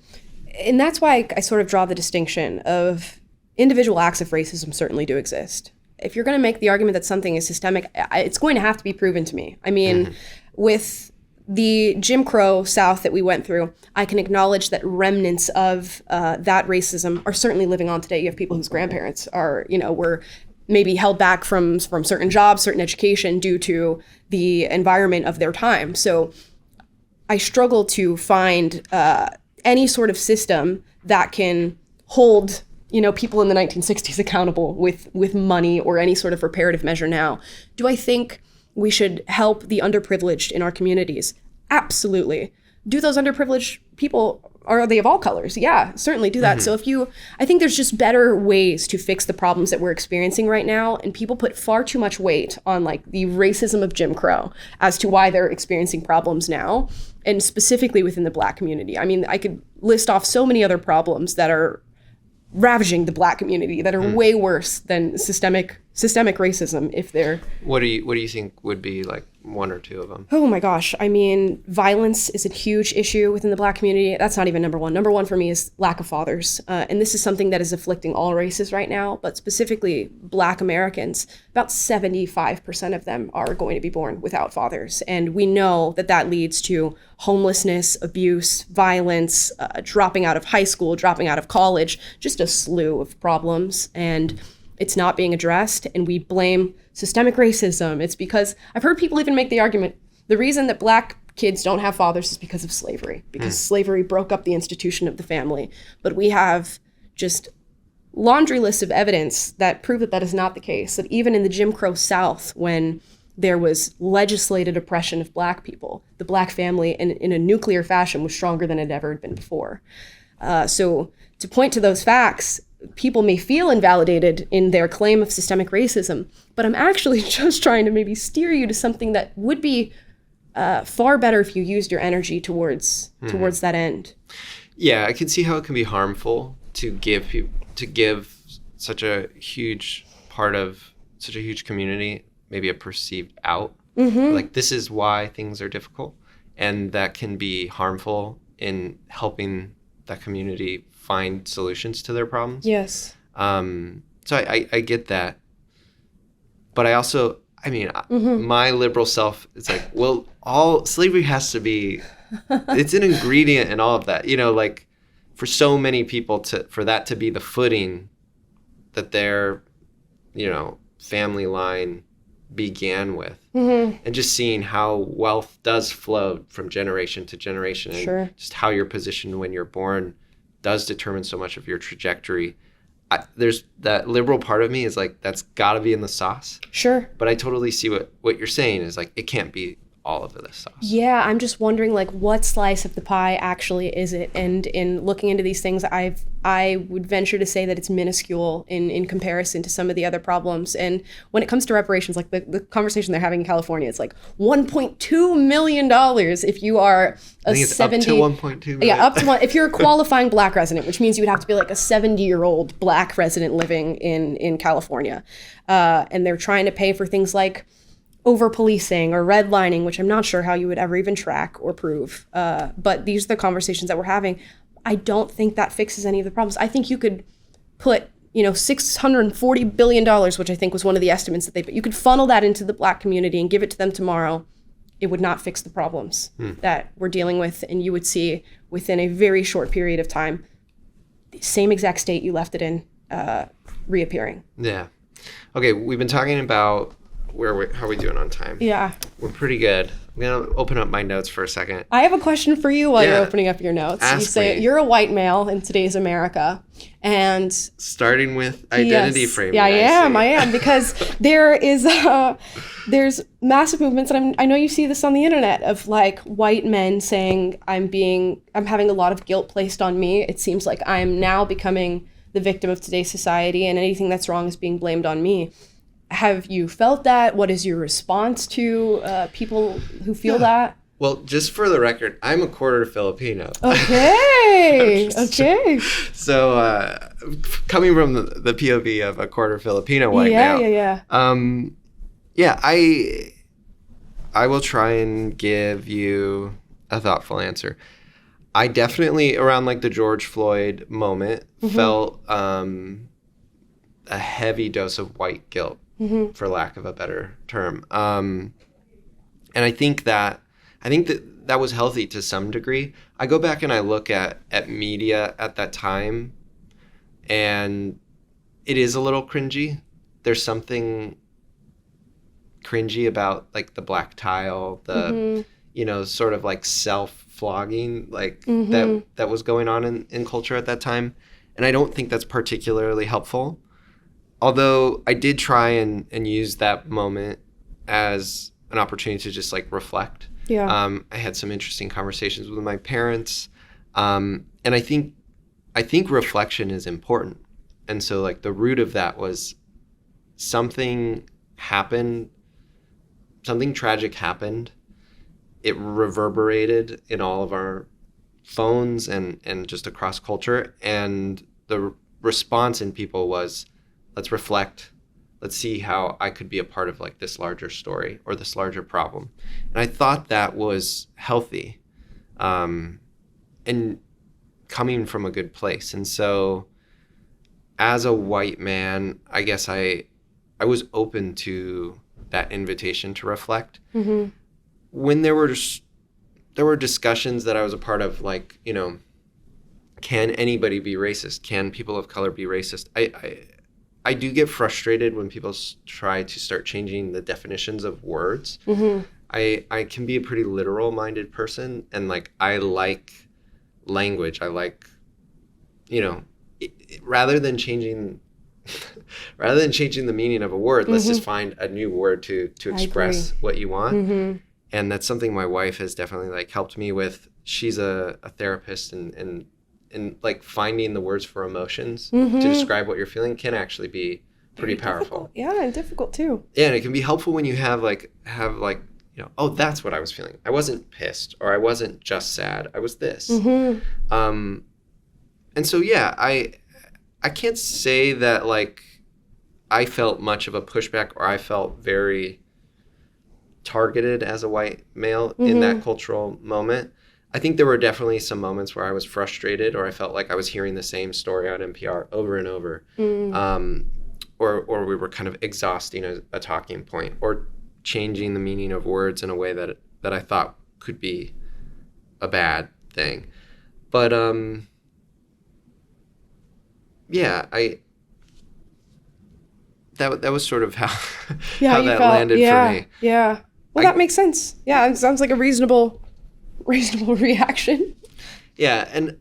and that's why I sort of draw the distinction of individual acts of racism certainly do exist. If you're going to make the argument that something is systemic, it's going to have to be proven to me. I mean, with the Jim Crow South that we went through, I can acknowledge that remnants of that racism are certainly living on today. You have people whose grandparents are, were maybe held back from certain jobs, certain education due to the environment of their time. So I struggle to find any sort of system that can hold people in the 1960s accountable with money or any sort of reparative measure now. Do I think we should help the underprivileged in our communities? Absolutely. Do those underprivileged people, are they of all colors? Yeah, certainly do that. So I think there's just better ways to fix the problems that we're experiencing right now. And people put far too much weight on like the racism of Jim Crow as to why they're experiencing problems now, and specifically within the Black community. I mean, I could list off so many other problems that are ravaging the Black community that are way worse than systemic racism. If they're what do you think would be like one or two of them? Oh my gosh, I mean, violence is a huge issue within the Black community. That's not even number one. Number one for me is lack of fathers, and this is something that is afflicting all races right now, but specifically Black Americans. About 75% of them are going to be born without fathers, and we know that leads to homelessness, abuse, violence, dropping out of high school, dropping out of college, just a slew of problems. And it's not being addressed, and we blame systemic racism. It's because I've heard people even make the argument, the reason that Black kids don't have fathers is because of slavery, because slavery broke up the institution of the family. But we have just laundry lists of evidence that prove that is not the case, that even in the Jim Crow South, when there was legislated oppression of Black people, the Black family in a nuclear fashion was stronger than it had ever been before. So to point to those facts, people may feel invalidated in their claim of systemic racism, but I'm actually just trying to maybe steer you to something that would be far better if you used your energy towards that end. Yeah, I can see how it can be harmful to give such a huge part of such a huge community maybe a perceived out. Like, this is why things are difficult, and that can be harmful in helping that community find solutions to their problems. Yes. So I get that. But I also, my liberal self is like, well, all slavery has to be, it's an ingredient in all of that. Like, for so many people for that to be the footing that their, family line began with. And just seeing how wealth does flow from generation to generation, and just how you're positioned when you're born does determine so much of your trajectory. there's that liberal part of me is like, that's got to be in the sauce. Sure. But I totally see what you're saying is like, it can't be all of this sauce. Yeah, I'm just wondering like what slice of the pie actually is it? And in looking into these things, I would venture to say that it's minuscule in comparison to some of the other problems. And when it comes to reparations, like the conversation they're having in California, it's like $1.2 million if you are a 70 up to 1.2 million. Yeah, up to one if you're a qualifying Black resident, which means you would have to be like a 70-year-old Black resident living in California. And they're trying to pay for things like over-policing or redlining, which I'm not sure how you would ever even track or prove. But these are the conversations that we're having. I don't think that fixes any of the problems. I think you could put, $640 billion, which I think was one of the estimates that they put. You could funnel that into the Black community and give it to them tomorrow. It would not fix the problems that we're dealing with. And you would see within a very short period of time, the same exact state you left it in reappearing. Yeah. Okay, we've been talking about how are we doing on time? Yeah. We're pretty good. I'm going to open up my notes for a second. I have a question for you while you're opening up your notes. Ask you say me. You're a white male in today's America. And starting with identity framing. Yeah, I am. Because there's massive movements, and I know you see this on the internet, of like white men saying, I'm having a lot of guilt placed on me. It seems like I'm now becoming the victim of today's society, and anything that's wrong is being blamed on me. Have you felt that? What is your response to people who feel that? Well, just for the record, I'm a quarter Filipino. Okay. Okay. So coming from the POV of a quarter Filipino white male. I will try and give you a thoughtful answer. I definitely, around like the George Floyd moment, felt a heavy dose of white guilt. For lack of a better term. And I think that was healthy to some degree. I go back and I look at media at that time, and it is a little cringy. There's something cringy about like the black tile, the sort of like self-flogging like that was going on in culture at that time. And I don't think that's particularly helpful. Although I did try and use that moment as an opportunity to just like reflect. Yeah. I had some interesting conversations with my parents. And I think reflection is important. And so like the root of that was something happened, something tragic happened. It reverberated in all of our phones and just across culture. And the response in people was, let's reflect. Let's see how I could be a part of like this larger story or this larger problem. And I thought that was healthy, and coming from a good place. And so as a white man, I guess I was open to that invitation to reflect. When there were discussions that I was a part of, like, can anybody be racist? Can people of color be racist? I do get frustrated when people try to start changing the definitions of words. I can be a pretty literal-minded person, and like I like language. I like, rather than changing the meaning of a word, let's just find a new word to express what you want. And that's something my wife has definitely like helped me with. She's a therapist, and like finding the words for emotions to describe what you're feeling can actually be pretty powerful. Yeah, and difficult too. Yeah, and it can be helpful when you have oh, that's what I was feeling. I wasn't pissed, or I wasn't just sad. I was this. And so yeah, I can't say that like I felt much of a pushback, or I felt very targeted as a white male in that cultural moment. I think there were definitely some moments where I was frustrated, or I felt like I was hearing the same story on NPR over and over, or we were kind of exhausting a talking point, or changing the meaning of words in a way that I thought could be a bad thing. But yeah, that was sort of how that landed for me. Yeah. Well, that makes sense. Yeah, it sounds like a reasonable reaction. Yeah, and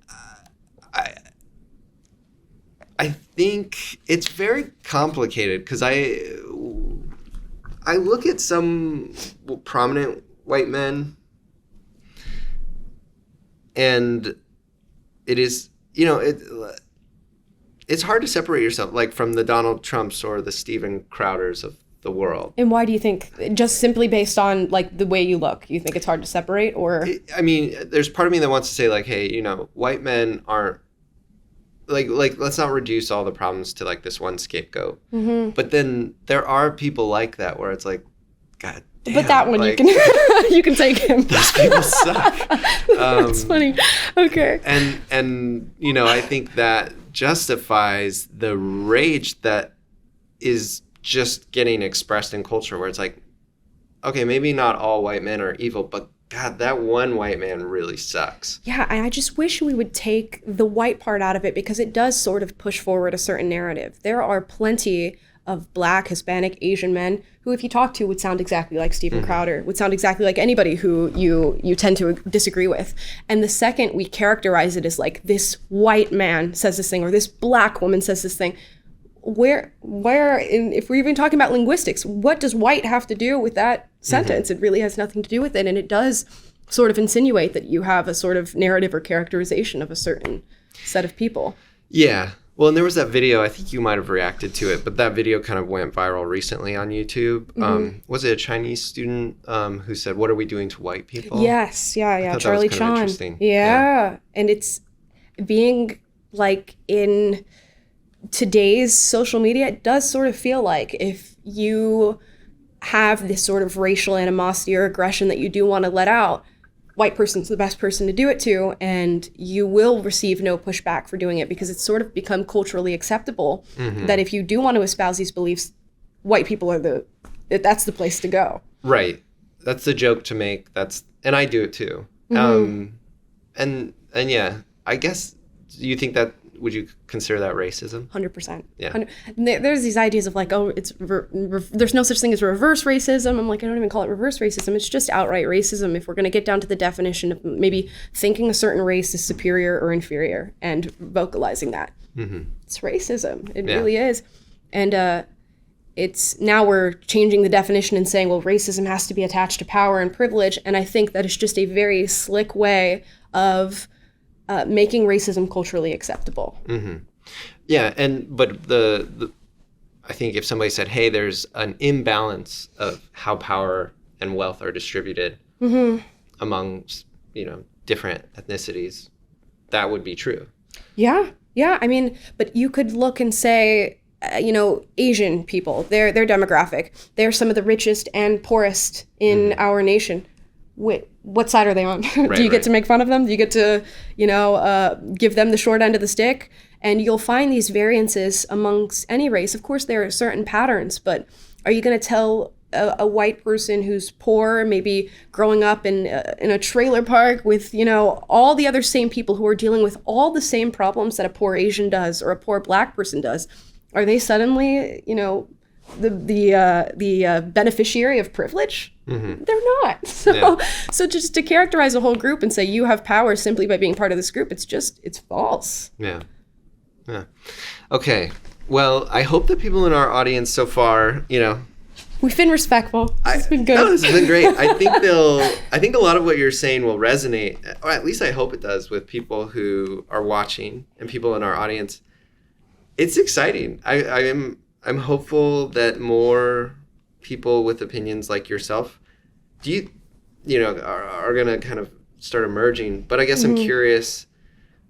I think it's very complicated because I look at some prominent white men, and it is, it's hard to separate yourself like from the Donald Trumps or the Steven Crowders of the world. And why do you think, just simply based on like the way you look, you think it's hard to separate? Or I mean, there's part of me that wants to say like, hey, white men aren't like let's not reduce all the problems to like this one scapegoat. Mm-hmm. But then there are people like that where it's like, God damn, but that one like, you can take him. Those people suck. That's funny. Okay. And I think that justifies the rage that is just getting expressed in culture where it's like, okay, maybe not all white men are evil, but God, that one white man really sucks. Yeah, I just wish we would take the white part out of it because it does sort of push forward a certain narrative. There are plenty of Black, Hispanic, Asian men who, if you talk to, would sound exactly like Steven Crowder, would sound exactly like anybody who you tend to disagree with. And the second we characterize it as like this white man says this thing or this Black woman says this thing, where if we're even talking about linguistics, what does white have to do with that sentence? It really has nothing to do with it. And it does sort of insinuate that you have a sort of narrative or characterization of a certain set of people. Yeah. Well, and there was that video, I think you might have reacted to it, but that video kind of went viral recently on YouTube. Was it a Chinese student who said, "What are we doing to white people?" Yes. Yeah. Charlie Chan. Yeah. And it's being like in today's social media, it does sort of feel like if you have this sort of racial animosity or aggression that you do want to let out, white person's the best person to do it to, and you will receive no pushback for doing it because it's sort of become culturally acceptable that if you do want to espouse these beliefs, white people are that's the place to go. Right. That's the joke to make. And I do it too. And yeah, I guess, do you think that, would you consider that racism? 100%. Yeah. There's these ideas of like, oh, it's there's no such thing as reverse racism. I'm like, I don't even call it reverse racism. It's just outright racism. If we're going to get down to the definition of maybe thinking a certain race is superior or inferior and vocalizing that, it's racism. It really is. And it's now we're changing the definition and saying, well, racism has to be attached to power and privilege. And I think that is just a very slick way of making racism culturally acceptable. Yeah, but the I think if somebody said, hey, there's an imbalance of how power and wealth are distributed among, different ethnicities, that would be true. Yeah. I mean, but you could look and say, Asian people, their demographic, they're some of the richest and poorest in our nation. What side are they on? Do you get to make fun of them? Do you get to, give them the short end of the stick? And you'll find these variances amongst any race. Of course, there are certain patterns, but are you going to tell a white person who's poor, maybe growing up in a trailer park with, all the other same people who are dealing with all the same problems that a poor Asian does or a poor Black person does? Are they suddenly, the beneficiary of privilege? They're not. So just to characterize a whole group and say you have power simply by being part of this group, it's false. Yeah. Okay. Well, I hope that people in our audience so far, we've been respectful. It's been good. No, this has been great. I think a lot of what you're saying will resonate, or at least I hope it does, with people who are watching and people in our audience. It's exciting. I'm hopeful that more people with opinions like yourself, are going to kind of start emerging. But I guess I'm curious,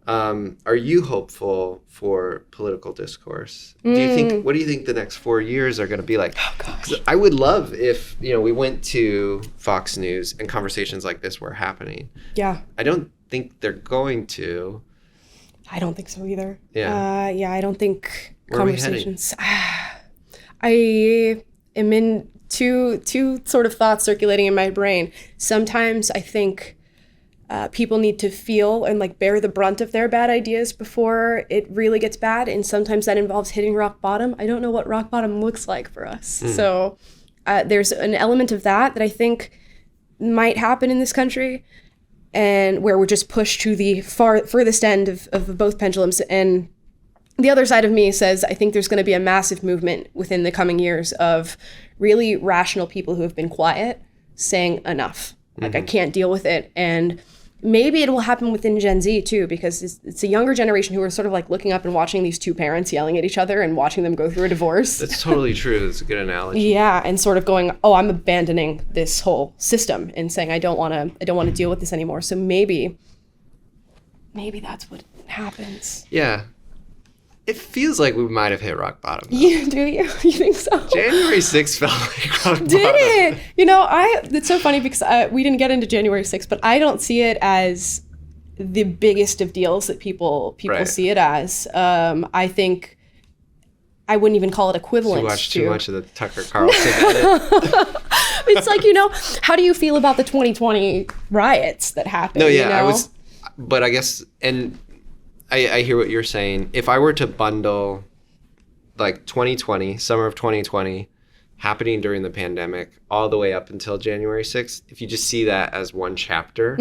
are you hopeful for political discourse? What do you think the next 4 years are going to be like? Oh, gosh. I would love if, we went to Fox News and conversations like this were happening. Yeah. I don't think they're going to. I don't think so either. Yeah. I don't think Where conversations. I am in two sort of thoughts circulating in my brain. Sometimes I think people need to feel and like bear the brunt of their bad ideas before it really gets bad. And sometimes that involves hitting rock bottom. I don't know what rock bottom looks like for us. So there's an element of that I think might happen in this country, and where we're just pushed to the furthest end of both pendulums. And the other side of me says, I think there's going to be a massive movement within the coming years of really rational people who have been quiet saying enough. Like, I can't deal with it. And maybe it will happen within Gen Z too, because it's a younger generation who are sort of like looking up and watching these two parents yelling at each other and watching them go through a divorce. That's totally true. That's a good analogy. Yeah, and sort of going, oh, I'm abandoning this whole system and saying I don't want to deal with this anymore. So maybe that's what happens. Yeah. It feels like we might have hit rock bottom. Yeah, do you? You think so? January 6th felt like rock bottom. Did it? You know, it's so funny because we didn't get into January 6th, but I don't see it as the biggest of deals that people right. see it as. I think I wouldn't even call it equivalent. You watched too much of the Tucker Carlson edit. It's like, how do you feel about the 2020 riots that happened? No, yeah, but I guess, and I hear what you're saying. If I were to bundle like 2020, summer of 2020, happening during the pandemic, all the way up until January 6th, if you just see that as one chapter,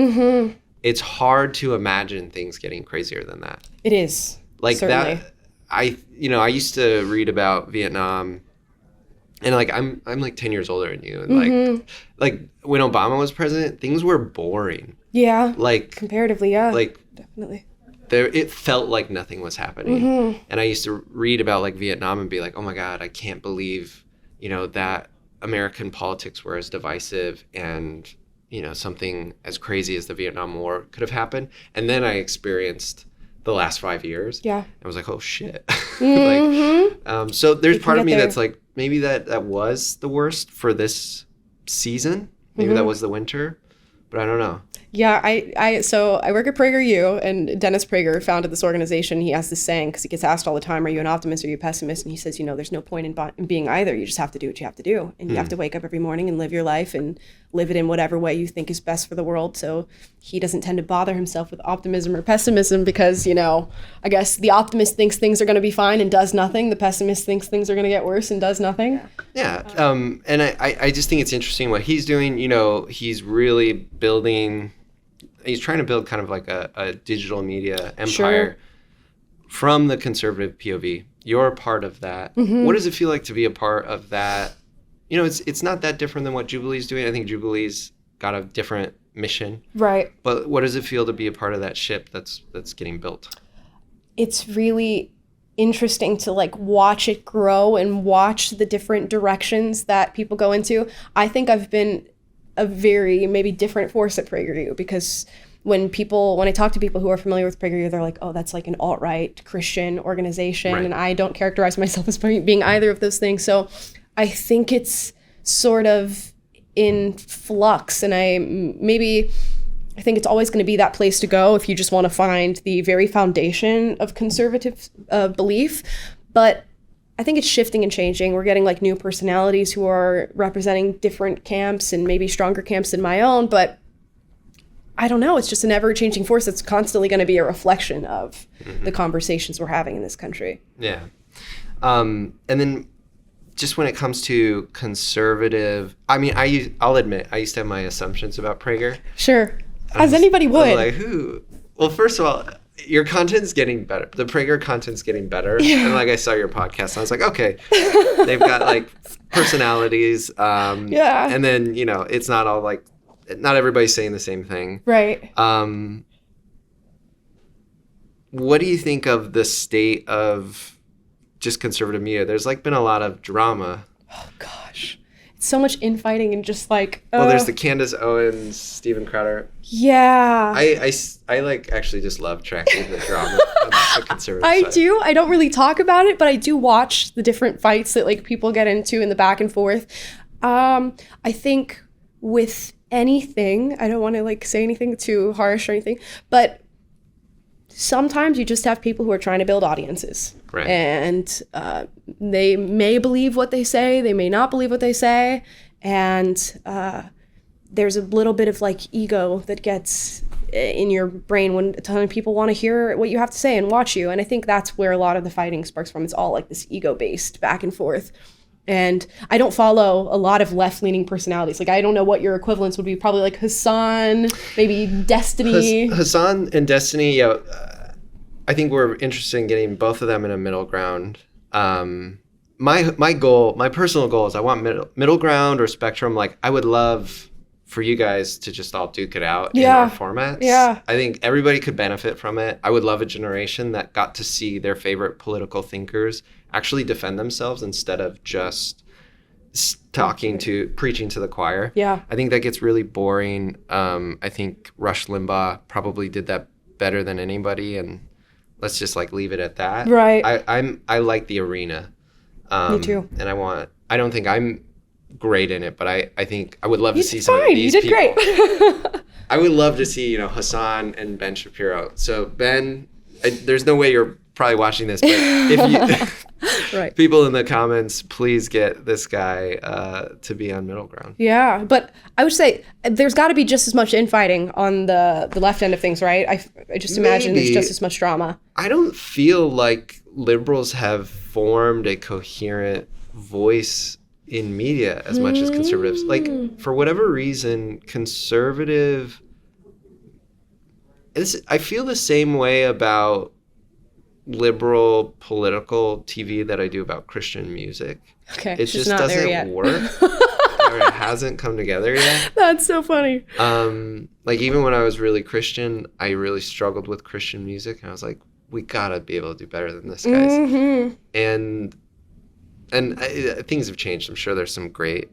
it's hard to imagine things getting crazier than that. It is. Like certainly. That, I used to read about Vietnam, and like I'm like 10 years older than you, and like when Obama was president, things were boring. Yeah. Like comparatively, yeah. Like definitely. It felt like nothing was happening. And I used to read about like Vietnam and be like, oh my God, I can't believe, that American politics were as divisive and, something as crazy as the Vietnam War could have happened. And then I experienced the last 5 years. Yeah. I was like, oh shit. So there's part of me that's like, maybe that was the worst for this season. Maybe that was the winter, but I don't know. Yeah, so I work at PragerU, and Dennis Prager founded this organization. He has this saying, because he gets asked all the time, are you an optimist or are you a pessimist? And he says, there's no point in being either. You just have to do what you have to do. And you have to wake up every morning and live your life and live it in whatever way you think is best for the world. So he doesn't tend to bother himself with optimism or pessimism because, I guess the optimist thinks things are going to be fine and does nothing. The pessimist thinks things are going to get worse and does nothing. Yeah. And I just think it's interesting what he's doing. He's really building... He's trying to build kind of like a digital media empire from the conservative POV. You're a part of that. What does it feel like to be a part of that? It's not that different than what Jubilee's doing. I think Jubilee's got a different mission. Right. But what does it feel to be a part of that ship that's getting built? It's really interesting to like watch it grow and watch the different directions that people go into. I think I've been a very maybe different force at PragerU, because when I talk to people who are familiar with PragerU, they're like, oh, that's like an alt-right Christian organization. Right. And I don't characterize myself as being either of those things. So I think it's sort of in flux, and I think it's always going to be that place to go if you just want to find the very foundation of conservative belief. But I think it's shifting and changing. We're getting like new personalities who are representing different camps and maybe stronger camps than my own, but I don't know. It's just an ever-changing force that's constantly going to be a reflection of the conversations we're having in this country. Yeah. And then just when it comes to conservative, I'll admit, I used to have my assumptions about Prager. Sure. As anybody would. Like, who? Well, first of all, your content's getting better. The Prager content's getting better. Yeah. And like I saw your podcast, and I was like, okay, they've got like personalities. Yeah. And then, it's not all like, not everybody's saying the same thing. Right. What do you think of the state of just conservative media? There's like been a lot of drama. Oh gosh. So much infighting and just like well, there's the Candace Owens, Steven Crowder. Yeah. I like actually just love tracking the drama on the conservative I side. do. I don't really talk about it, but I do watch the different fights that like people get into in the back and forth. I think with anything, I don't want to like say anything too harsh or anything, but sometimes you just have people who are trying to build audiences. Right. And they may believe what they say, they may not believe what they say, and there's a little bit of like ego that gets in your brain when a ton of people want to hear what you have to say and watch you. And I think that's where a lot of the fighting sparks from. It's all like this ego-based back and forth. And I don't follow a lot of left-leaning personalities. Like, I don't know what your equivalents would be. Probably like Hassan, maybe Destiny. Hassan and Destiny, I think we're interested in getting both of them in a middle ground. My goal, my personal goal is I want middle ground or spectrum. Like, I would love for you guys to just all duke it out in our formats. Yeah. I think everybody could benefit from it. I would love a generation that got to see their favorite political thinkers actually defend themselves instead of just preaching to the choir. Yeah. I think that gets really boring. I think Rush Limbaugh probably did that better than anybody, and let's just like leave it at that. Right. I like the arena. Me too. And I don't think I'm great in it, but I think I would love to see some of these people. You did great. I would love to see, Hassan and Ben Shapiro. So Ben, there's no way you're probably watching this, but if you, right. People in the comments, please get this guy to be on middle ground. Yeah, but I would say there's got to be just as much infighting on the left end of things, right? I just imagine there's just as much drama. I don't feel like liberals have formed a coherent voice in media as much as conservatives. Like, for whatever reason, I feel the same way about liberal political TV that I do about Christian music. Okay, it just doesn't work. Or it hasn't come together yet. That's so funny. Like, even when I was really Christian, I really struggled with Christian music, and I was like, we gotta be able to do better than this, guys. Mm-hmm. And things have changed. I'm sure there's some great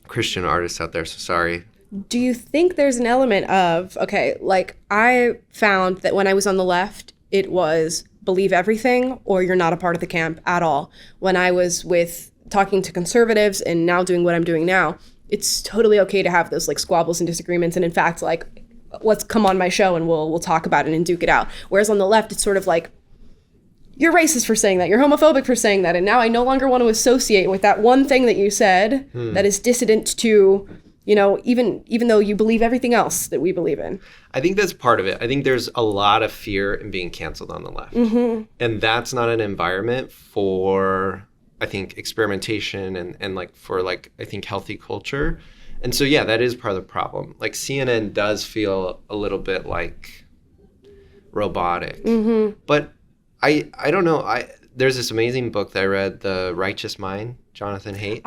Christian artists out there, so sorry. Do you think there's an element of, like, I found that when I was on the left, it was believe everything or you're not a part of the camp at all. When I was talking to conservatives and now doing what I'm doing now, it's totally okay to have those like squabbles and disagreements. And in fact, like, let's come on my show and we'll talk about it and duke it out. Whereas on the left, it's sort of like, you're racist for saying that, you're homophobic for saying that, and now I no longer want to associate with that one thing that you said that is dissident to, even though you believe everything else that we believe in. I think that's part of it. I think there's a lot of fear in being canceled on the left. Mm-hmm. And that's not an environment for, I think, experimentation and like for like, I think, healthy culture. And so, yeah, that is part of the problem. Like, CNN does feel a little bit like robotic. Mm-hmm. But I don't know. There's this amazing book that I read, The Righteous Mind, Jonathan Haidt.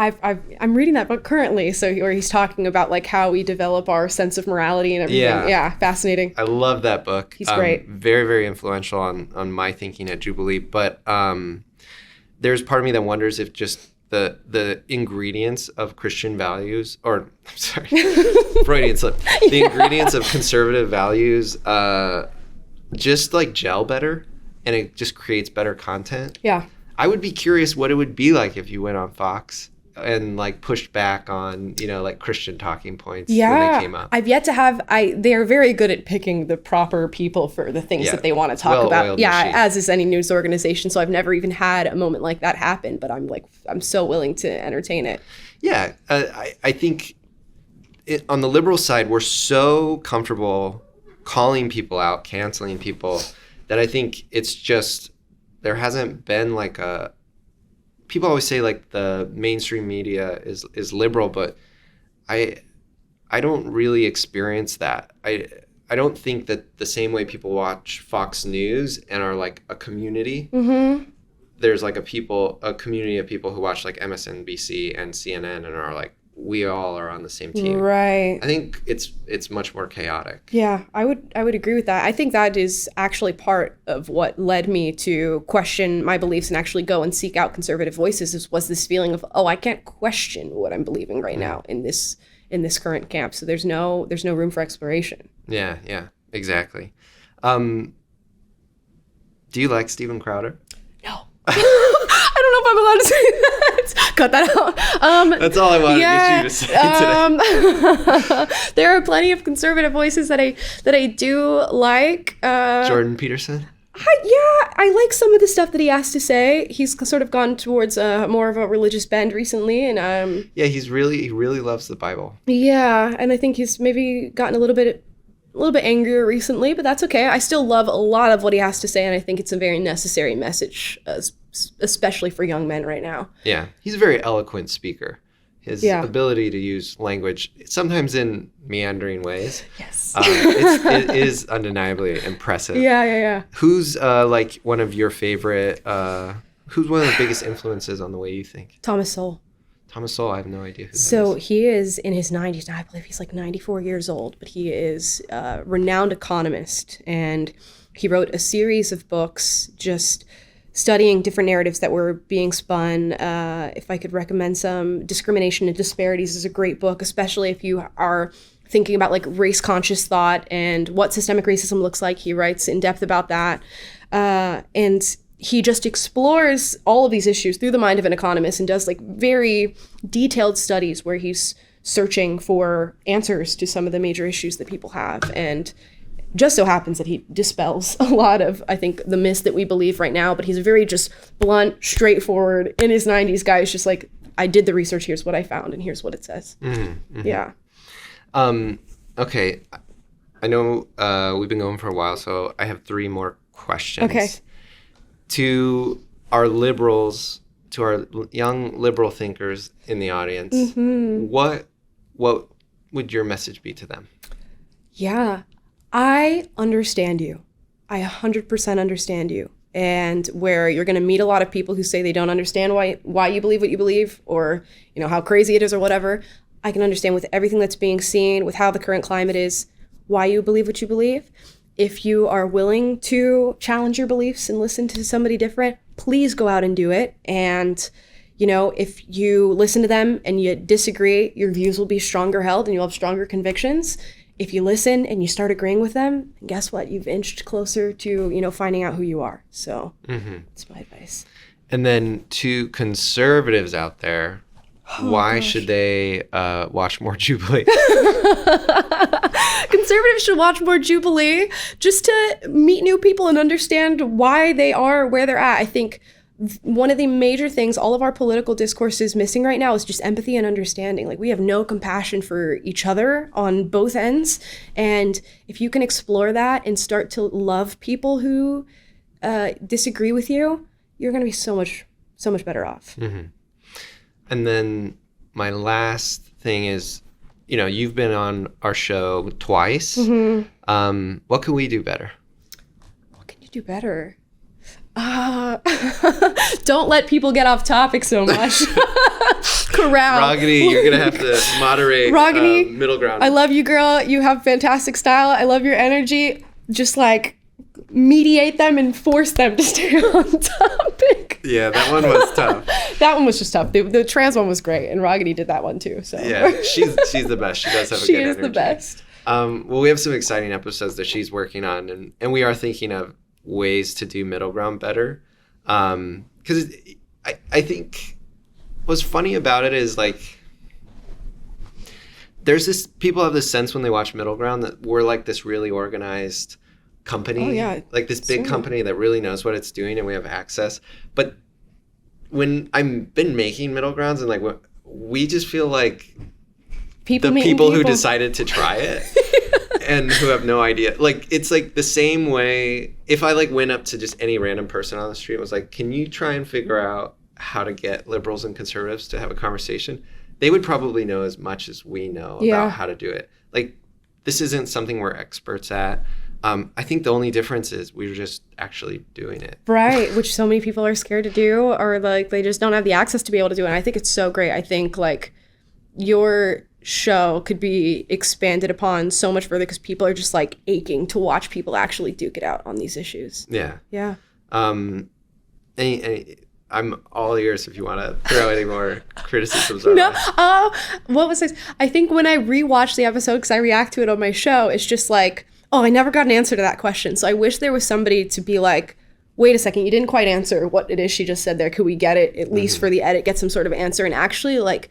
I'm reading that book currently, where he's talking about like how we develop our sense of morality and everything. Yeah, fascinating. I love that book. He's great. Very, very influential on my thinking at Jubilee. But there's part of me that wonders if just the ingredients of Christian values, or I'm sorry, Freudian slip. The ingredients of conservative values just like gel better. And it just creates better content. Yeah. I would be curious what it would be like if you went on Fox and like pushed back on, like Christian talking points when they came up. I've yet to have, they're very good at picking the proper people for the things that they want to talk about. Yeah, machine. As is any news organization. So I've never even had a moment like that happen, but I'm so willing to entertain it. Yeah. I think on the liberal side, we're so comfortable calling people out, canceling people, that I think it's just, there hasn't been like people always say like the mainstream media is liberal, but I don't really experience that. I don't think that the same way people watch Fox News and are like a community, there's like a community of people who watch like MSNBC and CNN and are like, we all are on the same team. Right. I think it's much more chaotic. Yeah, I would agree with that. I think that is actually part of what led me to question my beliefs and actually go and seek out conservative voices was this feeling of, I can't question what I'm believing right now in this current camp. So there's no room for exploration. Yeah, exactly. Do you like Steven Crowder? No. I don't know if I'm allowed to say that. Cut that out. That's all I wanted you to say today. There are plenty of conservative voices that I do like. Jordan Peterson? I like some of the stuff that he has to say. He's sort of gone towards more of a religious bend recently, and he really loves the Bible. Yeah, and I think he's maybe gotten a little bit angrier recently, but that's okay. I still love a lot of what he has to say, and I think it's a very necessary message, especially for young men right now. Yeah, he's a very eloquent speaker. His ability to use language, sometimes in meandering ways. Yes. It is undeniably impressive. Yeah. Who's like one of your favorite, who's one of the biggest influences on the way you think? Thomas Sowell. Thomas Sowell, I have no idea who that is. So he is in his 90s now. I believe he's like 94 years old, but he is a renowned economist. And he wrote a series of books just studying different narratives that were being spun. If I could recommend some, Discrimination and Disparities is a great book, especially if you are thinking about like race-conscious thought and what systemic racism looks like. He writes in depth about that. And he just explores all of these issues through the mind of an economist and does like very detailed studies where he's searching for answers to some of the major issues that people have. And just so happens that he dispels a lot of, I think, the myths that we believe right now, but he's a very just blunt, straightforward, in his 90s guy. Is just like, I did the research, here's what I found, and here's what it says. Yeah. Okay. I know we've been going for a while, so I have 3 more questions. Okay. To our liberals, to our young liberal thinkers in the audience, what would your message be to them? Yeah. I understand you. I 100% understand you. And where you're going to meet a lot of people who say they don't understand why you believe what you believe, or, you know, how crazy it is or whatever. I can understand with everything that's being seen, with how the current climate is, why you believe what you believe. If you are willing to challenge your beliefs and listen to somebody different, please go out and do it. And, you know, if you listen to them and you disagree, your views will be stronger held and you'll have stronger convictions. If you listen and you start agreeing with them, guess what? You've inched closer to, you know, finding out who you are. So that's my advice. And then to conservatives out there, why should they watch more Jubilee? Conservatives should watch more Jubilee just to meet new people and understand why they are where they're at. I think one of the major things all of our political discourse is missing right now is just empathy and understanding. Like, we have no compassion for each other on both ends. And if you can explore that and start to love people who disagree with you, you're going to be so much better off. And then my last thing is, you know, you've been on our show twice. What can we do better? What can you do better? Don't let people get off topic so much. Corral. Ragini, you're going to have to moderate Ragini, middle ground. I love you, girl. You have fantastic style. I love your energy. Just like mediate them and force them to stay on topic. Yeah, that one was tough. That one was just tough. The trans one was great, and Ragini did that one too. So yeah, she's the best. She does have a good energy. She is the best. Well, we have some exciting episodes that she's working on, and we are thinking of ways to do middle ground better. Because I think what's funny about it is, like, there's this, people have this sense when they watch Middle Ground that we're like this really organized company. Oh, yeah. Like this big company that really knows what it's doing and we have access. But when I've been making Middle Grounds and like we just feel like people who decided to try it and who have no idea. Like, it's like the same way if I like went up to just any random person on the street and was like, can you try and figure out how to get liberals and conservatives to have a conversation? They would probably know as much as we know about how to do it. Like, this isn't something we're experts at. I think the only difference is we're just actually doing it. Right, which so many people are scared to do, or like they just don't have the access to be able to do it. And I think it's so great. I think like your show could be expanded upon so much further because people are just like aching to watch people actually duke it out on these issues. Yeah. Yeah. I'm all ears if you want to throw any more criticisms. No. What was this? I think when I rewatch the episode, because I react to it on my show, it's just like, oh, I never got an answer to that question. So I wish there was somebody to be like, wait a second, you didn't quite answer what it is she just said there. Could we get it, at least for the edit, get some sort of answer, and actually like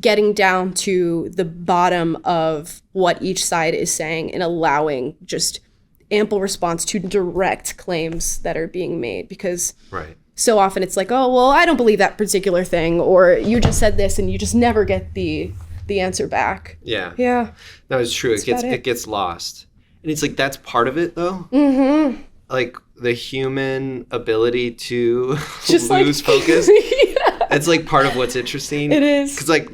getting down to the bottom of what each side is saying and allowing just ample response to direct claims that are being made. Because so often it's like, oh, well, I don't believe that particular thing, or you just said this, and you just never get the answer back. Yeah. Yeah. No, it's true. It gets lost. And it's like, that's part of it, though. Like, the human ability to just lose focus. It's like part of what's interesting. It is. Because like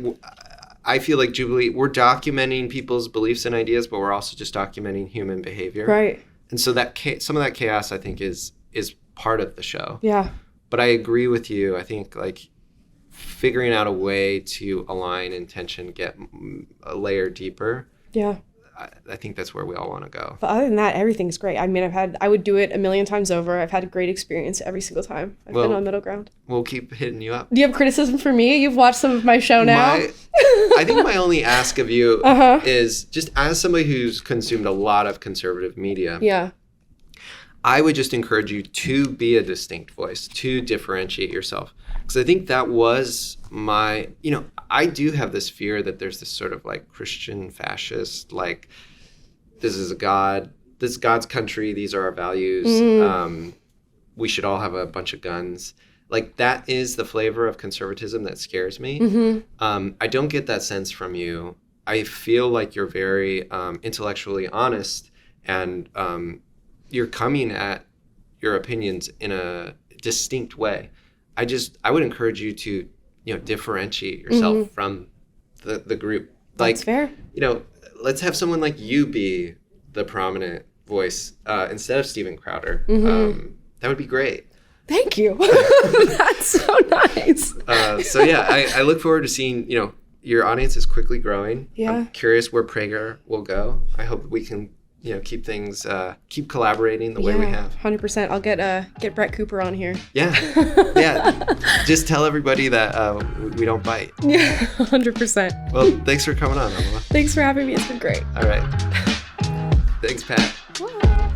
I feel like Jubilee, we're documenting people's beliefs and ideas, but we're also just documenting human behavior. Right. And so that some of that chaos, I think, is part of the show. Yeah. But I agree with you. I think like figuring out a way to align intention, get a layer deeper. Yeah. I think that's where we all want to go. But other than that, everything's great. I mean, I would do it a million times over. I've had a great experience every single time. I've been on middle ground. We'll keep hitting you up. Do you have criticism for me? You've watched some of my show now. I think my only ask of you is just as somebody who's consumed a lot of conservative media. Yeah. I would just encourage you to be a distinct voice, to differentiate yourself. Because I think that was I do have this fear that there's this sort of like Christian fascist, like this is God's country, these are our values, we should all have a bunch of guns. Like that is the flavor of conservatism that scares me. I don't get that sense from you. I feel like you're very intellectually honest and you're coming at your opinions in a distinct way. I would encourage you to, differentiate yourself from the group. Like, that's fair. Let's have someone like you be the prominent voice instead of Steven Crowder. That would be great. Thank you. That's so nice. So yeah, I look forward to seeing, your audience is quickly growing. Yeah. I'm curious where Prager will go. I hope we can keep things, keep collaborating the way we have. 100%. I'll get Brett Cooper on here. Yeah. Just tell everybody that we don't bite. Yeah, 100%. Well, thanks for coming on, Amala. Thanks for having me. It's been great. All right. Thanks, Pat. Bye.